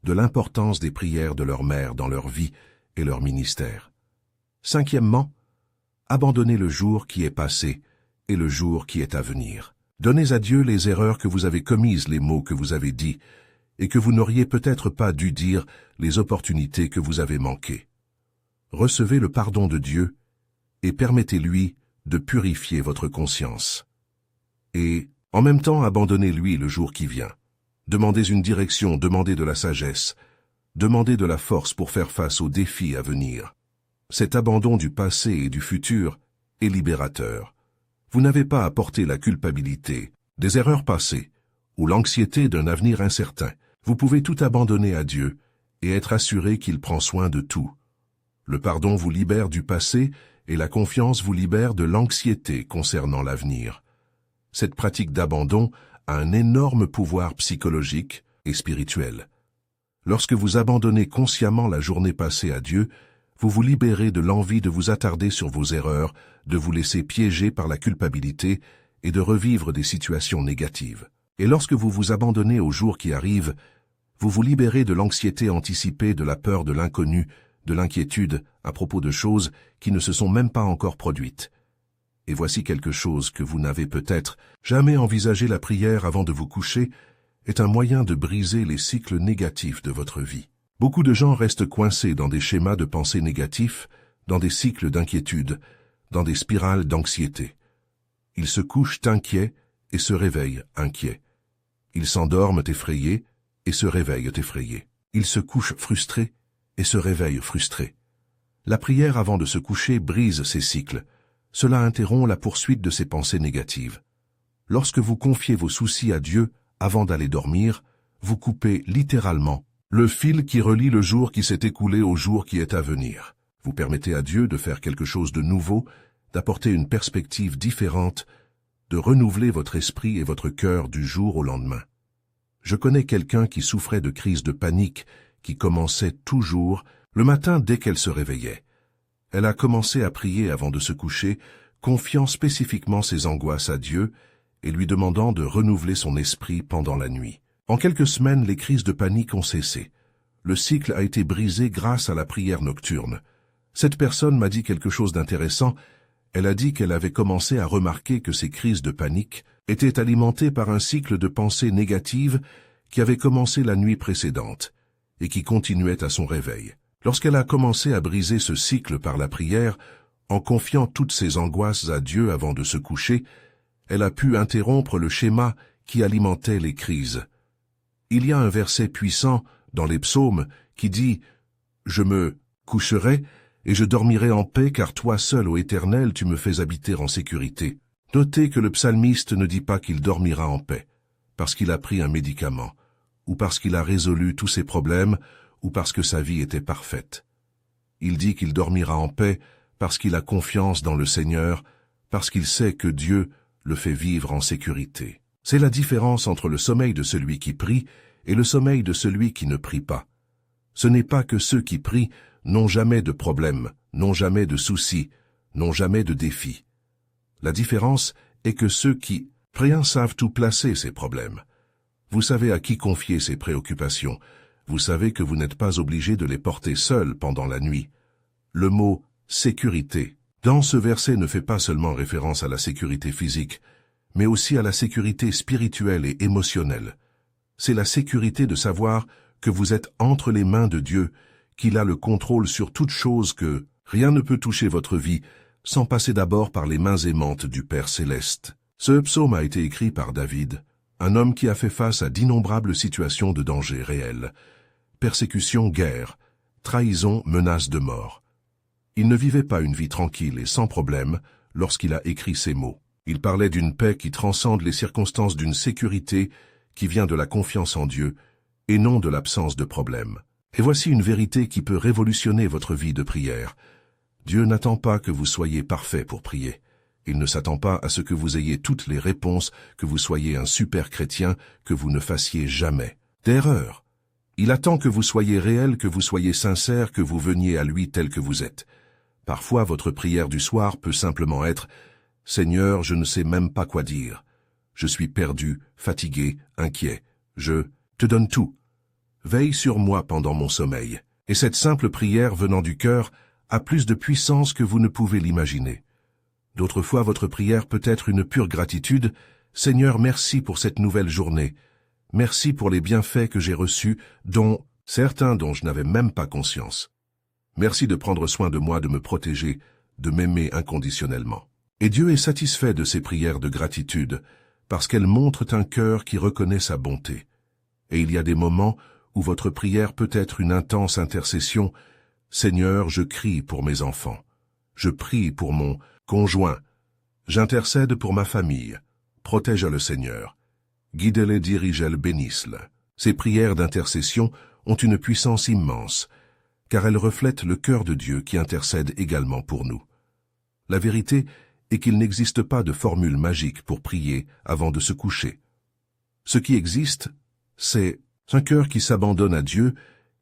de l'importance des prières de leur mère dans leur vie et leur ministère. Cinquièmement, abandonnez le jour qui est passé et le jour qui est à venir. Donnez à Dieu les erreurs que vous avez commises, les mots que vous avez dits, et que vous n'auriez peut-être pas dû dire, les opportunités que vous avez manquées. Recevez le pardon de Dieu et permettez-lui de purifier votre conscience. Et, en même temps, abandonnez-lui le jour qui vient. Demandez une direction, demandez de la sagesse, demandez de la force pour faire face aux défis à venir. Cet abandon du passé et du futur est libérateur. Vous n'avez pas à porter la culpabilité des erreurs passées ou l'anxiété d'un avenir incertain. Vous pouvez tout abandonner à Dieu et être assuré qu'il prend soin de tout. Le pardon vous libère du passé et la confiance vous libère de l'anxiété concernant l'avenir. Cette pratique d'abandon a un énorme pouvoir psychologique et spirituel. Lorsque vous abandonnez consciemment la journée passée à Dieu, vous vous libérez de l'envie de vous attarder sur vos erreurs, de vous laisser piéger par la culpabilité et de revivre des situations négatives. Et lorsque vous vous abandonnez aux jours qui arrivent, vous vous libérez de l'anxiété anticipée, de la peur de l'inconnu, de l'inquiétude à propos de choses qui ne se sont même pas encore produites. Et voici quelque chose que vous n'avez peut-être jamais envisagé. La prière avant de vous coucher est un moyen de briser les cycles négatifs de votre vie. Beaucoup de gens restent coincés dans des schémas de pensée négatifs, dans des cycles d'inquiétude, dans des spirales d'anxiété. Ils se couchent inquiets et se réveillent inquiets. Ils s'endorment effrayés et se réveillent effrayés. Ils se couchent frustrés et se réveillent frustrés. La prière avant de se coucher brise ces cycles. Cela interrompt la poursuite de ces pensées négatives. Lorsque vous confiez vos soucis à Dieu avant d'aller dormir, vous coupez littéralement le fil qui relie le jour qui s'est écoulé au jour qui est à venir. Vous permettez à Dieu de faire quelque chose de nouveau, d'apporter une perspective différente, de renouveler votre esprit et votre cœur du jour au lendemain. Je connais quelqu'un qui souffrait de crises de panique, qui commençait toujours le matin dès qu'elle se réveillait. Elle a commencé à prier avant de se coucher, confiant spécifiquement ses angoisses à Dieu et lui demandant de renouveler son esprit pendant la nuit. En quelques semaines, les crises de panique ont cessé. Le cycle a été brisé grâce à la prière nocturne. Cette personne m'a dit quelque chose d'intéressant. Elle a dit qu'elle avait commencé à remarquer que ces crises de panique étaient alimentées par un cycle de pensées négatives qui avait commencé la nuit précédente et qui continuait à son réveil. Lorsqu'elle a commencé à briser ce cycle par la prière, en confiant toutes ses angoisses à Dieu avant de se coucher, elle a pu interrompre le schéma qui alimentait les crises. Il y a un verset puissant dans les psaumes qui dit « Je me coucherai et je dormirai en paix, car toi seul, ô Éternel, tu me fais habiter en sécurité. » Notez que le psalmiste ne dit pas qu'il dormira en paix, parce qu'il a pris un médicament, ou parce qu'il a résolu tous ses problèmes, ou parce que sa vie était parfaite. Il dit qu'il dormira en paix parce qu'il a confiance dans le Seigneur, parce qu'il sait que Dieu le fait vivre en sécurité. C'est la différence entre le sommeil de celui qui prie et le sommeil de celui qui ne prie pas. Ce n'est pas que ceux qui prient n'ont jamais de problèmes, n'ont jamais de soucis, n'ont jamais de défis. La différence est que ceux qui prient savent où placer ces problèmes. Vous savez à qui confier ces préoccupations. Vous savez que vous n'êtes pas obligé de les porter seuls pendant la nuit. Le mot « sécurité » dans ce verset ne fait pas seulement référence à la sécurité physique, mais aussi à la sécurité spirituelle et émotionnelle. C'est la sécurité de savoir que vous êtes entre les mains de Dieu, qu'il a le contrôle sur toute chose, que rien ne peut toucher votre vie sans passer d'abord par les mains aimantes du Père Céleste. Ce psaume a été écrit par David, un homme qui a fait face à d'innombrables situations de danger réel. Persécution, guerre, trahison, menace de mort. Il ne vivait pas une vie tranquille et sans problème lorsqu'il a écrit ces mots. Il parlait d'une paix qui transcende les circonstances, d'une sécurité qui vient de la confiance en Dieu et non de l'absence de problème. Et voici une vérité qui peut révolutionner votre vie de prière. Dieu n'attend pas que vous soyez parfait pour prier. Il ne s'attend pas à ce que vous ayez toutes les réponses, que vous soyez un super chrétien, que vous ne fassiez jamais d'erreur. Il attend que vous soyez réel, que vous soyez sincère, que vous veniez à lui tel que vous êtes. Parfois, votre prière du soir peut simplement être « Seigneur, je ne sais même pas quoi dire. Je suis perdu, fatigué, inquiet. Je te donne tout. Veille sur moi pendant mon sommeil. » Et cette simple prière venant du cœur a plus de puissance que vous ne pouvez l'imaginer. D'autres fois, votre prière peut être une pure gratitude. « Seigneur, merci pour cette nouvelle journée. Merci pour les bienfaits que j'ai reçus, certains dont je n'avais même pas conscience. Merci de prendre soin de moi, de me protéger, de m'aimer inconditionnellement. » Et Dieu est satisfait de ces prières de gratitude, parce qu'elles montrent un cœur qui reconnaît sa bonté. Et il y a des moments où votre prière peut être une intense intercession. « Seigneur, je crie pour mes enfants. Je prie pour mon conjoint. J'intercède pour ma famille. Protège-le, Seigneur. Guide-les, dirige-les, bénisse-le. » Ces prières d'intercession ont une puissance immense, car elles reflètent le cœur de Dieu qui intercède également pour nous. La vérité est qu'il n'existe pas de formule magique pour prier avant de se coucher. Ce qui existe, c'est un cœur qui s'abandonne à Dieu,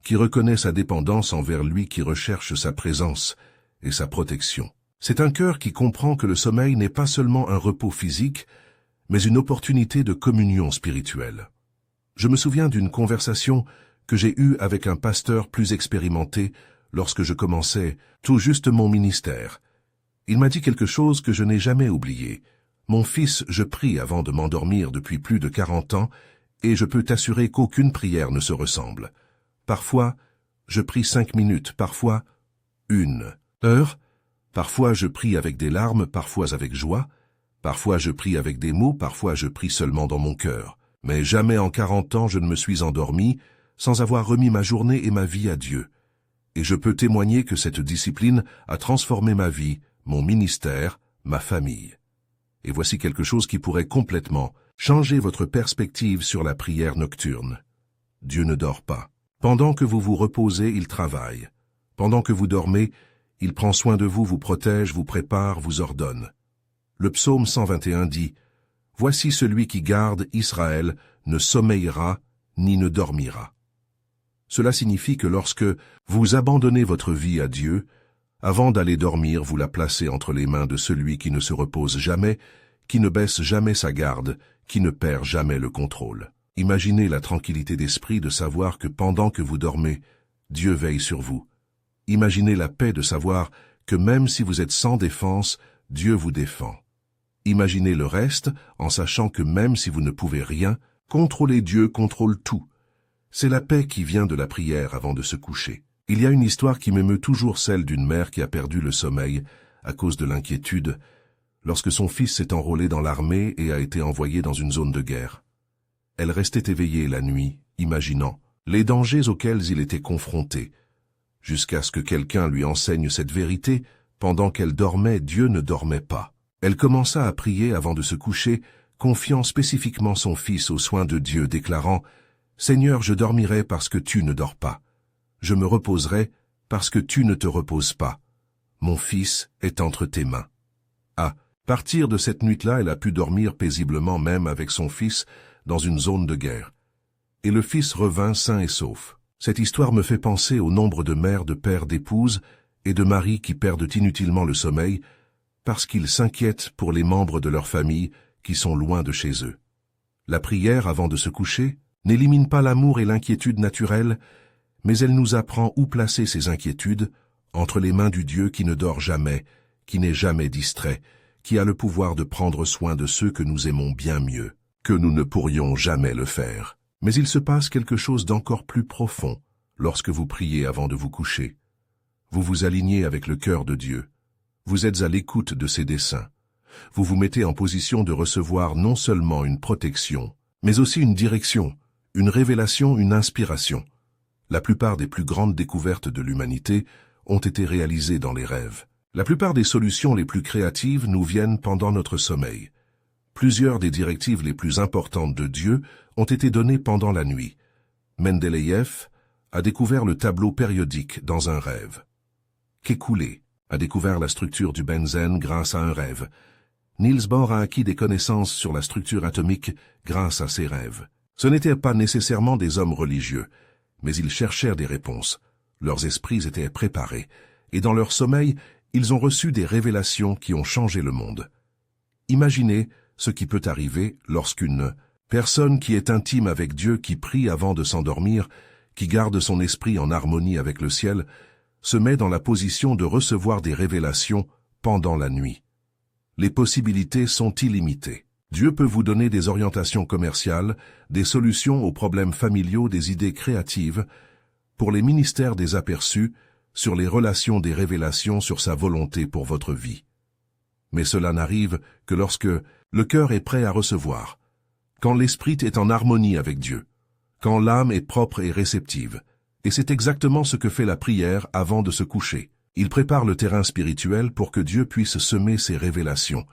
qui reconnaît sa dépendance envers lui, qui recherche sa présence et sa protection. C'est un cœur qui comprend que le sommeil n'est pas seulement un repos physique, mais une opportunité de communion spirituelle. Je me souviens d'une conversation que j'ai eue avec un pasteur plus expérimenté lorsque je commençais tout juste mon ministère. Il m'a dit quelque chose que je n'ai jamais oublié. « Mon fils, je prie avant de m'endormir depuis plus de 40 ans, et je peux t'assurer qu'aucune prière ne se ressemble. Parfois, je prie 5 minutes, parfois 1 heure. Parfois, je prie avec des larmes, parfois avec joie. Parfois, je prie avec des mots, parfois je prie seulement dans mon cœur. Mais jamais en 40 ans je ne me suis endormi sans avoir remis ma journée et ma vie à Dieu. Et je peux témoigner que cette discipline a transformé ma vie, mon ministère, ma famille. Et voici quelque chose qui pourrait complètement changer votre perspective sur la prière nocturne. Dieu ne dort pas. Pendant que vous vous reposez, il travaille. Pendant que vous dormez, il prend soin de vous, vous protège, vous prépare, vous ordonne. Le psaume 121 dit « Voici celui qui garde Israël, ne sommeillera ni ne dormira. » Cela signifie que lorsque vous abandonnez votre vie à Dieu, avant d'aller dormir, vous la placez entre les mains de celui qui ne se repose jamais, qui ne baisse jamais sa garde, qui ne perd jamais le contrôle. Imaginez la tranquillité d'esprit de savoir que pendant que vous dormez, Dieu veille sur vous. Imaginez la paix de savoir que même si vous êtes sans défense, Dieu vous défend. Imaginez le reste en sachant que même si vous ne pouvez rien, contrôler Dieu contrôle tout. C'est la paix qui vient de la prière avant de se coucher. Il y a une histoire qui m'émeut toujours, celle d'une mère qui a perdu le sommeil à cause de l'inquiétude lorsque son fils s'est enrôlé dans l'armée et a été envoyé dans une zone de guerre. Elle restait éveillée la nuit, imaginant les dangers auxquels il était confronté, jusqu'à ce que quelqu'un lui enseigne cette vérité. Pendant qu'elle dormait, Dieu ne dormait pas. Elle commença à prier avant de se coucher, confiant spécifiquement son fils aux soins de Dieu, déclarant « Seigneur, je dormirai parce que tu ne dors pas. Je me reposerai parce que tu ne te reposes pas. Mon fils est entre tes mains. » À partir de cette nuit-là, elle a pu dormir paisiblement même avec son fils dans une zone de guerre. Et le fils revint sain et sauf. Cette histoire me fait penser au nombre de mères, de pères, d'épouses et de maris qui perdent inutilement le sommeil parce qu'ils s'inquiètent pour les membres de leur famille qui sont loin de chez eux. La prière avant de se coucher n'élimine pas l'amour et l'inquiétude naturelle, mais elle nous apprend où placer ces inquiétudes entre les mains du Dieu qui ne dort jamais, qui n'est jamais distrait, qui a le pouvoir de prendre soin de ceux que nous aimons bien mieux, que nous ne pourrions jamais le faire. Mais il se passe quelque chose d'encore plus profond lorsque vous priez avant de vous coucher. Vous vous alignez avec le cœur de Dieu. Vous êtes à l'écoute de ses desseins. Vous vous mettez en position de recevoir non seulement une protection, mais aussi une direction, une révélation, une inspiration. La plupart des plus grandes découvertes de l'humanité ont été réalisées dans les rêves. La plupart des solutions les plus créatives nous viennent pendant notre sommeil. Plusieurs des directives les plus importantes de Dieu ont été données pendant la nuit. Mendeleïev a découvert le tableau périodique dans un rêve. Kekulé a découvert la structure du benzène grâce à un rêve. Niels Bohr a acquis des connaissances sur la structure atomique grâce à ses rêves. Ce n'étaient pas nécessairement des hommes religieux, mais ils cherchèrent des réponses. Leurs esprits étaient préparés, et dans leur sommeil, ils ont reçu des révélations qui ont changé le monde. Imaginez ce qui peut arriver lorsqu'une personne qui est intime avec Dieu, qui prie avant de s'endormir, qui garde son esprit en harmonie avec le ciel, se met dans la position de recevoir des révélations pendant la nuit. Les possibilités sont illimitées. Dieu peut vous donner des orientations commerciales, des solutions aux problèmes familiaux, des idées créatives, pour les ministères des aperçus, sur les relations des révélations, sur sa volonté pour votre vie. Mais cela n'arrive que lorsque le cœur est prêt à recevoir, quand l'esprit est en harmonie avec Dieu, quand l'âme est propre et réceptive. Et c'est exactement ce que fait la prière avant de se coucher. Il prépare le terrain spirituel pour que Dieu puisse semer ses révélations,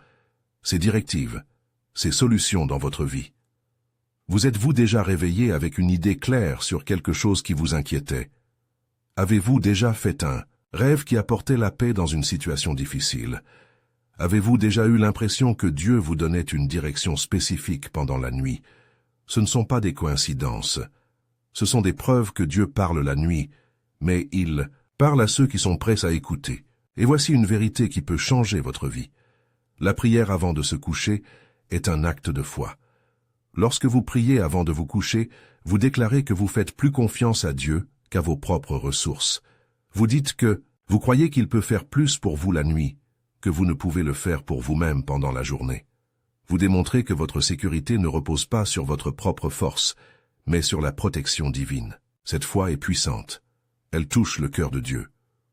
ses directives, ses solutions dans votre vie. Vous êtes-vous déjà réveillé avec une idée claire sur quelque chose qui vous inquiétait? Avez-vous déjà fait un rêve qui apportait la paix dans une situation difficile? Avez-vous déjà eu l'impression que Dieu vous donnait une direction spécifique pendant la nuit? Ce ne sont pas des coïncidences. Ce sont des preuves que Dieu parle la nuit, mais il parle à ceux qui sont prêts à écouter. Et voici une vérité qui peut changer votre vie. La prière avant de se coucher est un acte de foi. Lorsque vous priez avant de vous coucher, vous déclarez que vous faites plus confiance à Dieu qu'à vos propres ressources. Vous dites que vous croyez qu'il peut faire plus pour vous la nuit que vous ne pouvez le faire pour vous-même pendant la journée. Vous démontrez que votre sécurité ne repose pas sur votre propre force, mais sur la protection divine. Cette foi est puissante. Elle touche le cœur de Dieu.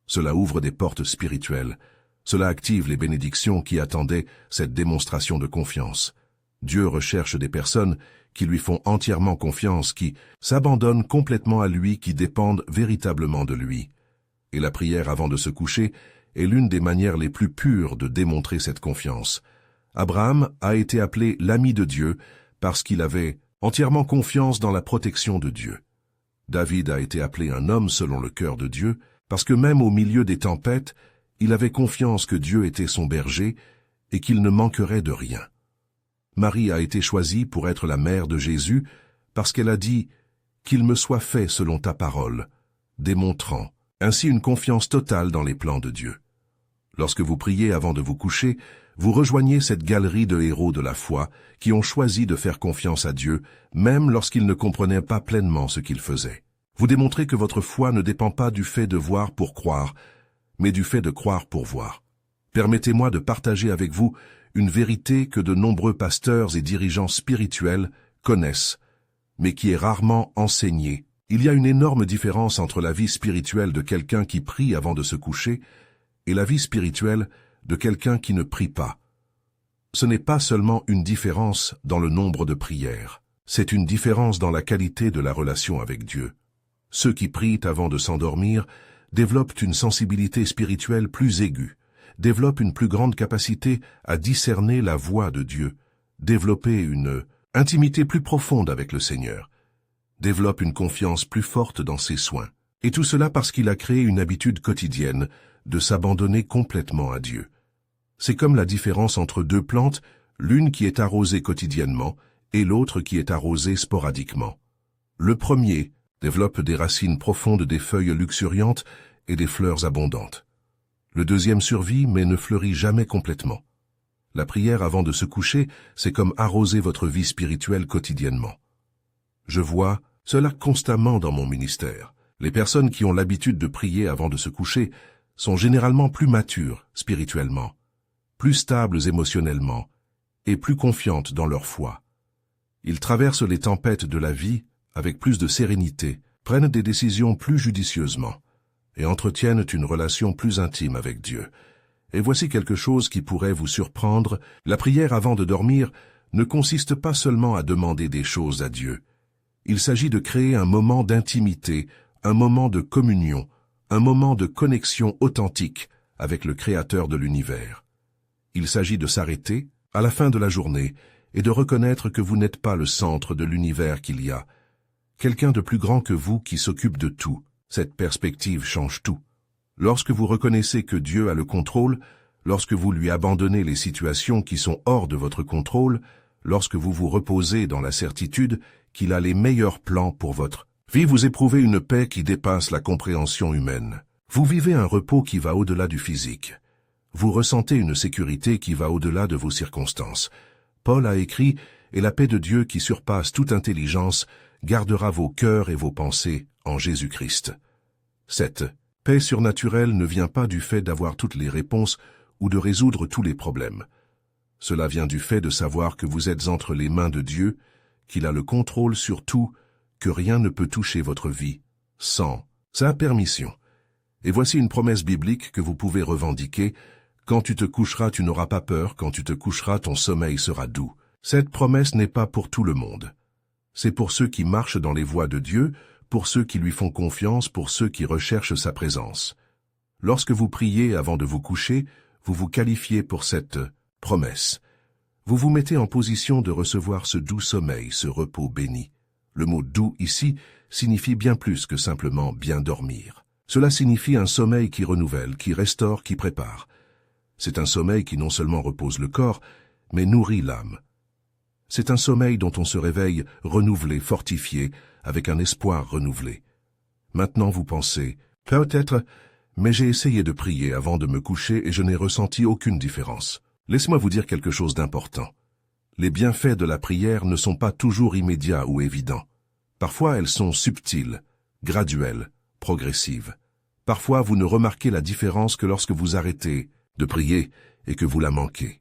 Cela ouvre des portes spirituelles. Cela active les bénédictions qui attendaient cette démonstration de confiance. Dieu recherche des personnes qui lui font entièrement confiance, qui s'abandonnent complètement à lui, qui dépendent véritablement de lui. Et la prière avant de se coucher est l'une des manières les plus pures de démontrer cette confiance. Abraham a été appelé l'ami de Dieu parce qu'il avait entièrement confiance dans la protection de Dieu. David a été appelé un homme selon le cœur de Dieu parce que même au milieu des tempêtes, il avait confiance que Dieu était son berger et qu'il ne manquerait de rien. Marie a été choisie pour être la mère de Jésus parce qu'elle a dit « Qu'il me soit fait selon ta parole », démontrant ainsi une confiance totale dans les plans de Dieu. Lorsque vous priez avant de vous coucher, vous rejoignez cette galerie de héros de la foi qui ont choisi de faire confiance à Dieu, même lorsqu'ils ne comprenaient pas pleinement ce qu'ils faisaient. Vous démontrez que votre foi ne dépend pas du fait de voir pour croire, mais du fait de croire pour voir. Permettez-moi de partager avec vous une vérité que de nombreux pasteurs et dirigeants spirituels connaissent, mais qui est rarement enseignée. Il y a une énorme différence entre la vie spirituelle de quelqu'un qui prie avant de se coucher et la vie spirituelle de quelqu'un qui ne prie pas. Ce n'est pas seulement une différence dans le nombre de prières, c'est une différence dans la qualité de la relation avec Dieu. Ceux qui prient avant de s'endormir développent une sensibilité spirituelle plus aiguë, développent une plus grande capacité à discerner la voix de Dieu, développer une intimité plus profonde avec le Seigneur, développent une confiance plus forte dans ses soins. Et tout cela parce qu'il a créé une habitude quotidienne de s'abandonner complètement à Dieu. C'est comme la différence entre deux plantes, l'une qui est arrosée quotidiennement et l'autre qui est arrosée sporadiquement. Le premier développe des racines profondes, des feuilles luxuriantes et des fleurs abondantes. Le deuxième survit mais ne fleurit jamais complètement. La prière avant de se coucher, c'est comme arroser votre vie spirituelle quotidiennement. Je vois cela constamment dans mon ministère. Les personnes qui ont l'habitude de prier avant de se coucher sont généralement plus matures spirituellement, plus stables émotionnellement et plus confiantes dans leur foi. Ils traversent les tempêtes de la vie avec plus de sérénité, prennent des décisions plus judicieusement et entretiennent une relation plus intime avec Dieu. Et voici quelque chose qui pourrait vous surprendre. La prière avant de dormir ne consiste pas seulement à demander des choses à Dieu. Il s'agit de créer un moment d'intimité, un moment de communion, un moment de connexion authentique avec le Créateur de l'univers. Il s'agit de s'arrêter, à la fin de la journée, et de reconnaître que vous n'êtes pas le centre de l'univers qu'il y a. Quelqu'un de plus grand que vous qui s'occupe de tout. Cette perspective change tout. Lorsque vous reconnaissez que Dieu a le contrôle, lorsque vous lui abandonnez les situations qui sont hors de votre contrôle, lorsque vous vous reposez dans la certitude qu'il a les meilleurs plans pour votre vie, vous éprouvez une paix qui dépasse la compréhension humaine. Vous vivez un repos qui va au-delà du physique. Vous ressentez une sécurité qui va au-delà de vos circonstances. Paul a écrit « Et la paix de Dieu qui surpasse toute intelligence gardera vos cœurs et vos pensées en Jésus-Christ. » Cette paix surnaturelle ne vient pas du fait d'avoir toutes les réponses ou de résoudre tous les problèmes. Cela vient du fait de savoir que vous êtes entre les mains de Dieu, qu'il a le contrôle sur tout, que rien ne peut toucher votre vie sans sa permission. Et voici une promesse biblique que vous pouvez revendiquer. Quand tu te coucheras, tu n'auras pas peur. Quand tu te coucheras, ton sommeil sera doux. Cette promesse n'est pas pour tout le monde. C'est pour ceux qui marchent dans les voies de Dieu, pour ceux qui lui font confiance, pour ceux qui recherchent sa présence. Lorsque vous priez avant de vous coucher, vous vous qualifiez pour cette promesse. Vous vous mettez en position de recevoir ce doux sommeil, ce repos béni. Le mot « doux » ici signifie bien plus que simplement bien dormir. Cela signifie un sommeil qui renouvelle, qui restaure, qui prépare. C'est un sommeil qui non seulement repose le corps, mais nourrit l'âme. C'est un sommeil dont on se réveille renouvelé, fortifié, avec un espoir renouvelé. Maintenant vous pensez, peut-être, mais j'ai essayé de prier avant de me coucher et je n'ai ressenti aucune différence. Laissez-moi vous dire quelque chose d'important. Les bienfaits de la prière ne sont pas toujours immédiats ou évidents. Parfois elles sont subtiles, graduelles, progressives. Parfois vous ne remarquez la différence que lorsque vous arrêtez de prier et que vous la manquez.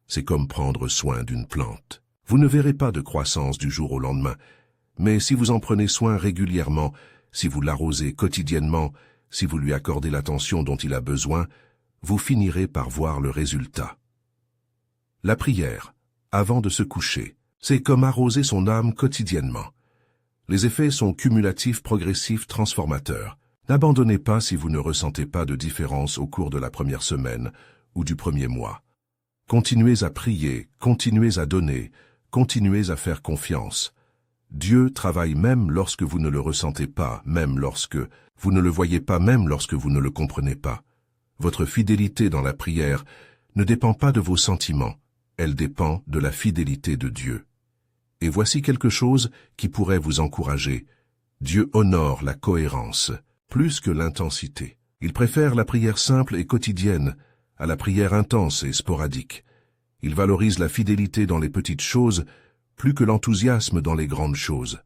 C'est comme prendre soin d'une plante. Vous ne verrez pas de croissance du jour au lendemain, mais si vous en prenez soin régulièrement, si vous l'arrosez quotidiennement, si vous lui accordez l'attention dont il a besoin, vous finirez par voir le résultat. La prière, avant de se coucher, c'est comme arroser son âme quotidiennement. Les effets sont cumulatifs, progressifs, transformateurs. N'abandonnez pas si vous ne ressentez pas de différence au cours de la première semaine ou du premier mois. Continuez à prier, continuez à donner, continuez à faire confiance. Dieu travaille même lorsque vous ne le ressentez pas, même lorsque vous ne le voyez pas, même lorsque vous ne le comprenez pas. Votre fidélité dans la prière ne dépend pas de vos sentiments, elle dépend de la fidélité de Dieu. Et voici quelque chose qui pourrait vous encourager. Dieu honore la cohérence plus que l'intensité. Il préfère la prière simple et quotidienne à la prière intense et sporadique. Il valorise la fidélité dans les petites choses plus que l'enthousiasme dans les grandes choses.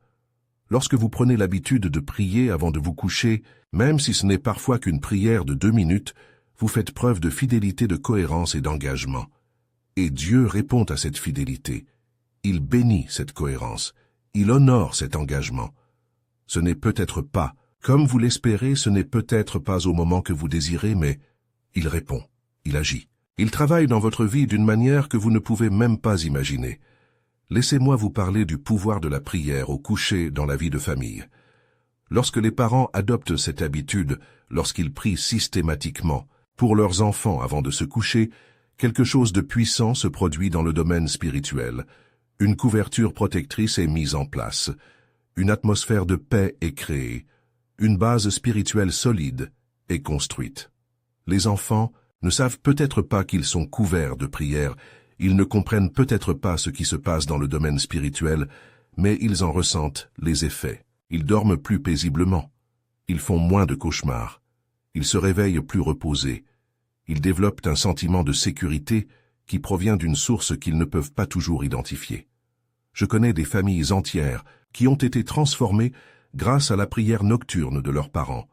Lorsque vous prenez l'habitude de prier avant de vous coucher, même si ce n'est parfois qu'une prière de 2 minutes, vous faites preuve de fidélité, de cohérence et d'engagement. Et Dieu répond à cette fidélité. Il bénit cette cohérence. Il honore cet engagement. Ce n'est peut-être pas comme vous l'espérez, ce n'est peut-être pas au moment que vous désirez, mais il répond, il agit. Il travaille dans votre vie d'une manière que vous ne pouvez même pas imaginer. Laissez-moi vous parler du pouvoir de la prière au coucher dans la vie de famille. Lorsque les parents adoptent cette habitude, lorsqu'ils prient systématiquement pour leurs enfants avant de se coucher, quelque chose de puissant se produit dans le domaine spirituel. Une couverture protectrice est mise en place. Une atmosphère de paix est créée. Une base spirituelle solide est construite. Les enfants ne savent peut-être pas qu'ils sont couverts de prière, ils ne comprennent peut-être pas ce qui se passe dans le domaine spirituel, mais ils en ressentent les effets. Ils dorment plus paisiblement, ils font moins de cauchemars, ils se réveillent plus reposés, ils développent un sentiment de sécurité qui provient d'une source qu'ils ne peuvent pas toujours identifier. Je connais des familles entières qui ont été transformées grâce à la prière nocturne de leurs parents.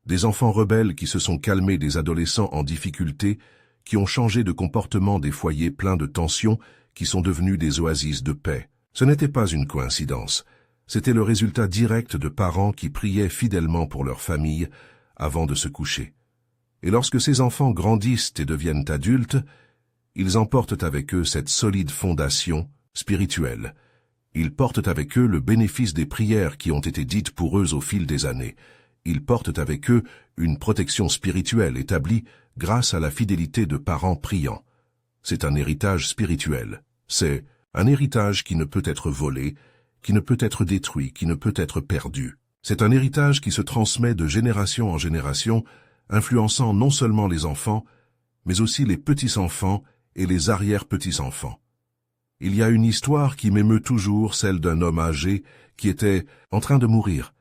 Des enfants rebelles qui se sont calmés, des adolescents en difficulté, qui ont changé de comportement, des foyers pleins de tensions, qui sont devenus des oasis de paix. Ce n'était pas une coïncidence. C'était le résultat direct de parents qui priaient fidèlement pour leur famille avant de se coucher. Et lorsque ces enfants grandissent et deviennent adultes, ils emportent avec eux cette solide fondation, spirituelle. Ils portent avec eux le bénéfice des prières qui ont été dites pour eux au fil des années. Ils portent avec eux une protection spirituelle établie grâce à la fidélité de parents priants. C'est un héritage spirituel. C'est un héritage qui ne peut être volé, qui ne peut être détruit, qui ne peut être perdu. C'est un héritage qui se transmet de génération en génération, influençant non seulement les enfants, mais aussi les petits-enfants et les arrière-petits-enfants. Il y a une histoire qui m'émeut toujours, celle d'un homme âgé qui était en train de mourir.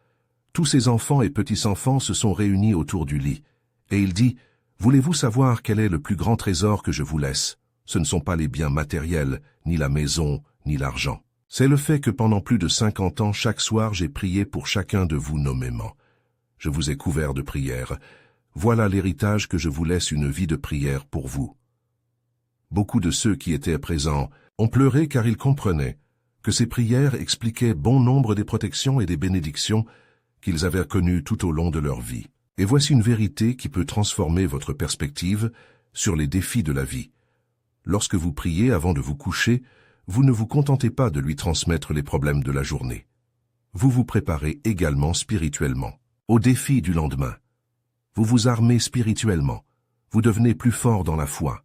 Tous ses enfants et petits-enfants se sont réunis autour du lit, et il dit « Voulez-vous savoir quel est le plus grand trésor que je vous laisse ? Ce ne sont pas les biens matériels, ni la maison, ni l'argent. C'est le fait que pendant plus de 50 ans, chaque soir, j'ai prié pour chacun de vous nommément. Je vous ai couvert de prières. Voilà l'héritage que je vous laisse, une vie de prière pour vous. » Beaucoup de ceux qui étaient présents ont pleuré car ils comprenaient que ces prières expliquaient bon nombre des protections et des bénédictions qu'ils avaient connues tout au long de leur vie. Et voici une vérité qui peut transformer votre perspective sur les défis de la vie. Lorsque vous priez avant de vous coucher, vous ne vous contentez pas de lui transmettre les problèmes de la journée. Vous vous préparez également spirituellement aux défis du lendemain. Vous vous armez spirituellement. Vous devenez plus fort dans la foi.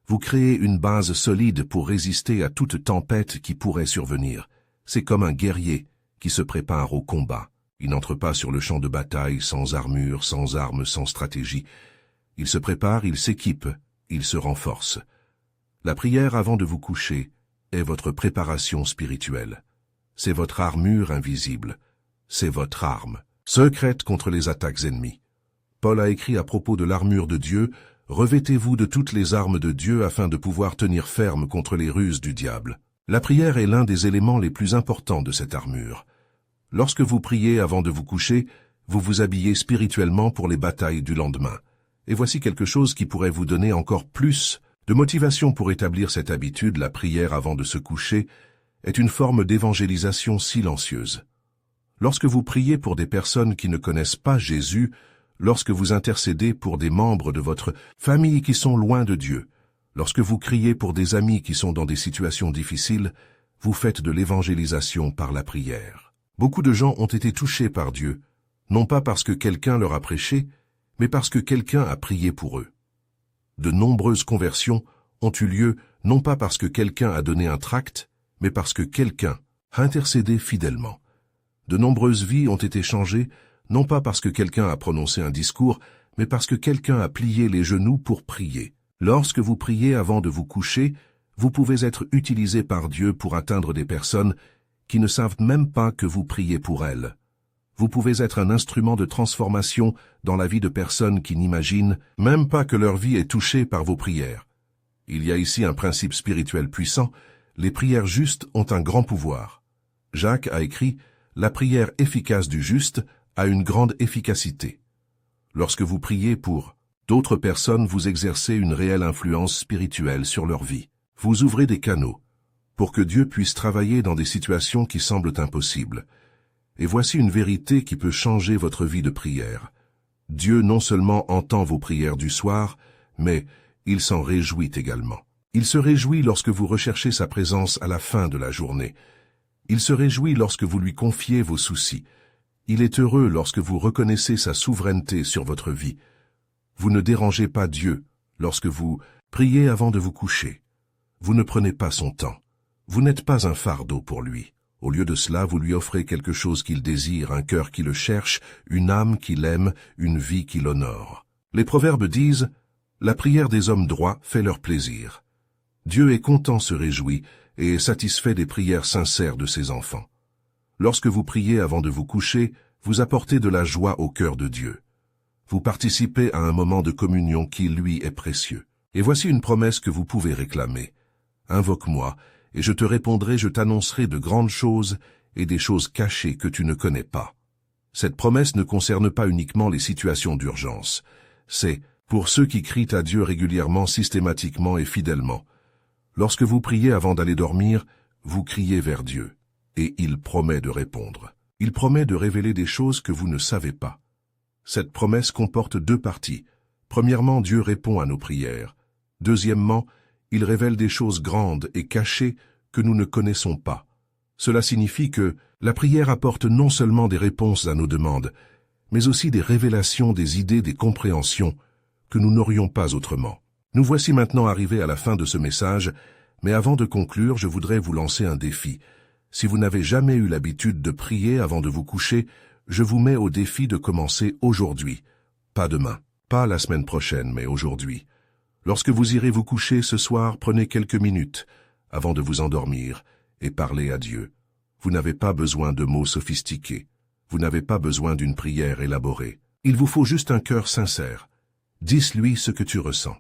Vous créez une base solide pour résister à toute tempête qui pourrait survenir. C'est comme un guerrier qui se prépare au combat. Il n'entre pas sur le champ de bataille sans armure, sans armes, sans stratégie. Il se prépare, il s'équipe, il se renforce. La prière avant de vous coucher est votre préparation spirituelle. C'est votre armure invisible. C'est votre arme, secrète contre les attaques ennemies. Paul a écrit à propos de l'armure de Dieu, « Revêtez-vous de toutes les armes de Dieu afin de pouvoir tenir ferme contre les ruses du diable. » La prière est l'un des éléments les plus importants de cette armure. Lorsque vous priez avant de vous coucher, vous vous habillez spirituellement pour les batailles du lendemain. Et voici quelque chose qui pourrait vous donner encore plus de motivation pour établir cette habitude. La prière avant de se coucher est une forme d'évangélisation silencieuse. Lorsque vous priez pour des personnes qui ne connaissent pas Jésus, lorsque vous intercédez pour des membres de votre famille qui sont loin de Dieu, lorsque vous criez pour des amis qui sont dans des situations difficiles, vous faites de l'évangélisation par la prière. Beaucoup de gens ont été touchés par Dieu, non pas parce que quelqu'un leur a prêché, mais parce que quelqu'un a prié pour eux. De nombreuses conversions ont eu lieu non pas parce que quelqu'un a donné un tract, mais parce que quelqu'un a intercédé fidèlement. De nombreuses vies ont été changées, non pas parce que quelqu'un a prononcé un discours, mais parce que quelqu'un a plié les genoux pour prier. Lorsque vous priez avant de vous coucher, vous pouvez être utilisé par Dieu pour atteindre des personnes qui ne savent même pas que vous priez pour elles. Vous pouvez être un instrument de transformation dans la vie de personnes qui n'imaginent même pas que leur vie est touchée par vos prières. Il y a ici un principe spirituel puissant, les prières justes ont un grand pouvoir. Jacques a écrit « La prière efficace du juste a une grande efficacité. » Lorsque vous priez pour d'autres personnes, vous exercez une réelle influence spirituelle sur leur vie. Vous ouvrez des canaux pour que Dieu puisse travailler dans des situations qui semblent impossibles. Et voici une vérité qui peut changer votre vie de prière. Dieu non seulement entend vos prières du soir, mais il s'en réjouit également. Il se réjouit lorsque vous recherchez sa présence à la fin de la journée. Il se réjouit lorsque vous lui confiez vos soucis. Il est heureux lorsque vous reconnaissez sa souveraineté sur votre vie. Vous ne dérangez pas Dieu lorsque vous priez avant de vous coucher. Vous ne prenez pas son temps. Vous n'êtes pas un fardeau pour lui. Au lieu de cela, vous lui offrez quelque chose qu'il désire, un cœur qui le cherche, une âme qui l'aime, une vie qui l'honore. Les proverbes disent « La prière des hommes droits fait leur plaisir ». Dieu est content, se réjouit et est satisfait des prières sincères de ses enfants. Lorsque vous priez avant de vous coucher, vous apportez de la joie au cœur de Dieu. Vous participez à un moment de communion qui, lui, est précieux. Et voici une promesse que vous pouvez réclamer. « Invoque-moi, et je te répondrai, je t'annoncerai de grandes choses et des choses cachées que tu ne connais pas. » Cette promesse ne concerne pas uniquement les situations d'urgence. C'est pour ceux qui crient à Dieu régulièrement, systématiquement et fidèlement. Lorsque vous priez avant d'aller dormir, vous criez vers Dieu, et il promet de répondre. Il promet de révéler des choses que vous ne savez pas. Cette promesse comporte deux parties. Premièrement, Dieu répond à nos prières. Deuxièmement, il révèle des choses grandes et cachées que nous ne connaissons pas. Cela signifie que la prière apporte non seulement des réponses à nos demandes, mais aussi des révélations, des idées, des compréhensions que nous n'aurions pas autrement. Nous voici maintenant arrivés à la fin de ce message, mais avant de conclure, je voudrais vous lancer un défi. Si vous n'avez jamais eu l'habitude de prier avant de vous coucher, je vous mets au défi de commencer aujourd'hui. Pas demain, pas la semaine prochaine, mais aujourd'hui. Lorsque vous irez vous coucher ce soir, prenez quelques minutes avant de vous endormir et parlez à Dieu. Vous n'avez pas besoin de mots sophistiqués. Vous n'avez pas besoin d'une prière élaborée. Il vous faut juste un cœur sincère. Dis-lui ce que tu ressens.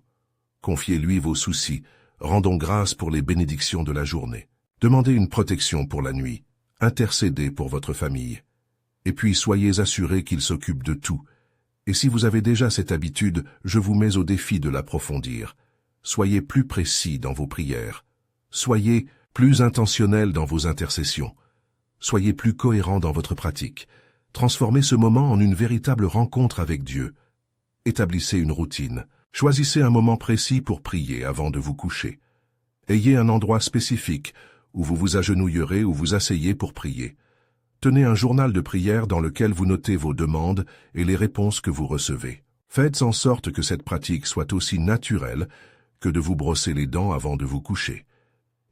Confiez-lui vos soucis. Rendons grâce pour les bénédictions de la journée. Demandez une protection pour la nuit. Intercédez pour votre famille. Et puis soyez assurés qu'il s'occupe de tout. Et si vous avez déjà cette habitude, je vous mets au défi de l'approfondir. Soyez plus précis dans vos prières. Soyez plus intentionnels dans vos intercessions. Soyez plus cohérents dans votre pratique. Transformez ce moment en une véritable rencontre avec Dieu. Établissez une routine. Choisissez un moment précis pour prier avant de vous coucher. Ayez un endroit spécifique où vous vous agenouillerez ou vous asseyez pour prier. Tenez un journal de prière dans lequel vous notez vos demandes et les réponses que vous recevez. Faites en sorte que cette pratique soit aussi naturelle que de vous brosser les dents avant de vous coucher.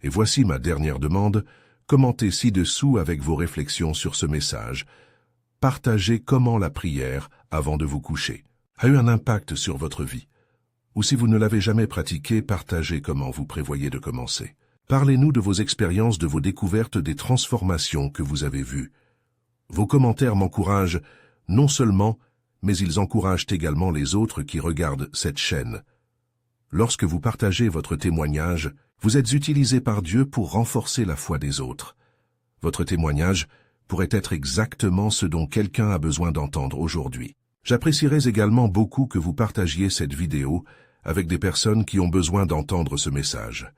Et voici ma dernière demande. Commentez ci-dessous avec vos réflexions sur ce message. Partagez comment la prière, avant de vous coucher, a eu un impact sur votre vie. Ou si vous ne l'avez jamais pratiqué, partagez comment vous prévoyez de commencer. Parlez-nous de vos expériences, de vos découvertes, des transformations que vous avez vues. Vos commentaires m'encouragent non seulement, mais ils encouragent également les autres qui regardent cette chaîne. Lorsque vous partagez votre témoignage, vous êtes utilisé par Dieu pour renforcer la foi des autres. Votre témoignage pourrait être exactement ce dont quelqu'un a besoin d'entendre aujourd'hui. J'apprécierais également beaucoup que vous partagiez cette vidéo avec des personnes qui ont besoin d'entendre ce message.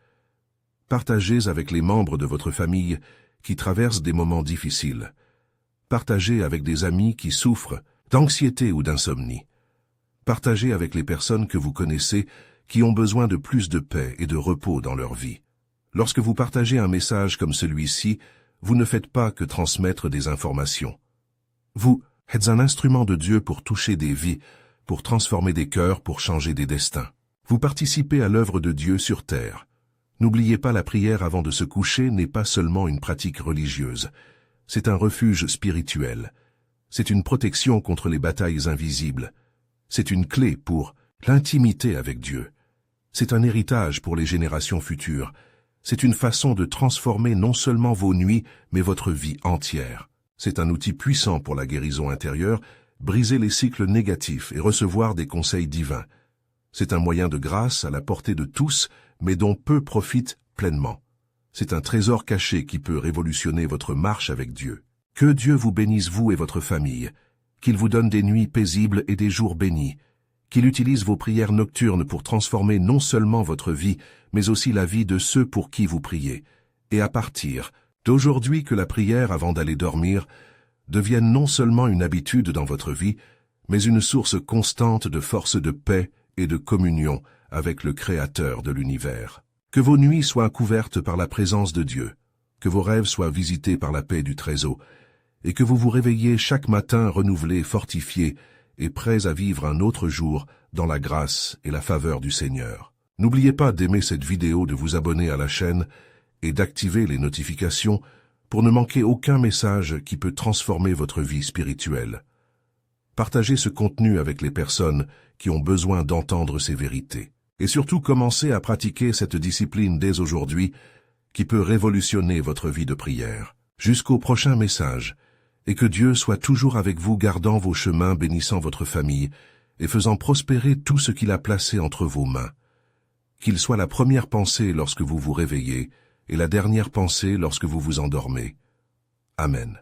Partagez avec les membres de votre famille qui traversent des moments difficiles. Partagez avec des amis qui souffrent d'anxiété ou d'insomnie. Partagez avec les personnes que vous connaissez qui ont besoin de plus de paix et de repos dans leur vie. Lorsque vous partagez un message comme celui-ci, vous ne faites pas que transmettre des informations. Vous êtes un instrument de Dieu pour toucher des vies, pour transformer des cœurs, pour changer des destins. Vous participez à l'œuvre de Dieu sur terre. N'oubliez pas, la prière avant de se coucher n'est pas seulement une pratique religieuse. C'est un refuge spirituel. C'est une protection contre les batailles invisibles. C'est une clé pour l'intimité avec Dieu. C'est un héritage pour les générations futures. C'est une façon de transformer non seulement vos nuits, mais votre vie entière. C'est un outil puissant pour la guérison intérieure, briser les cycles négatifs et recevoir des conseils divins. C'est un moyen de grâce à la portée de tous, mais dont peu profitent pleinement. C'est un trésor caché qui peut révolutionner votre marche avec Dieu. Que Dieu vous bénisse, vous et votre famille, qu'il vous donne des nuits paisibles et des jours bénis, qu'il utilise vos prières nocturnes pour transformer non seulement votre vie, mais aussi la vie de ceux pour qui vous priez, et à partir d'aujourd'hui que la prière avant d'aller dormir devienne non seulement une habitude dans votre vie, mais une source constante de force, de paix et de communion avec le Créateur de l'univers. Que vos nuits soient couvertes par la présence de Dieu, que vos rêves soient visités par la paix du Très-Haut, et que vous vous réveillez chaque matin renouvelés, fortifiés et prêts à vivre un autre jour dans la grâce et la faveur du Seigneur. N'oubliez pas d'aimer cette vidéo, de vous abonner à la chaîne et d'activer les notifications pour ne manquer aucun message qui peut transformer votre vie spirituelle. Partagez ce contenu avec les personnes qui ont besoin d'entendre ces vérités. Et surtout, commencez à pratiquer cette discipline dès aujourd'hui qui peut révolutionner votre vie de prière. Jusqu'au prochain message, et que Dieu soit toujours avec vous, gardant vos chemins, bénissant votre famille et faisant prospérer tout ce qu'il a placé entre vos mains. Qu'il soit la première pensée lorsque vous vous réveillez et la dernière pensée lorsque vous vous endormez. Amen.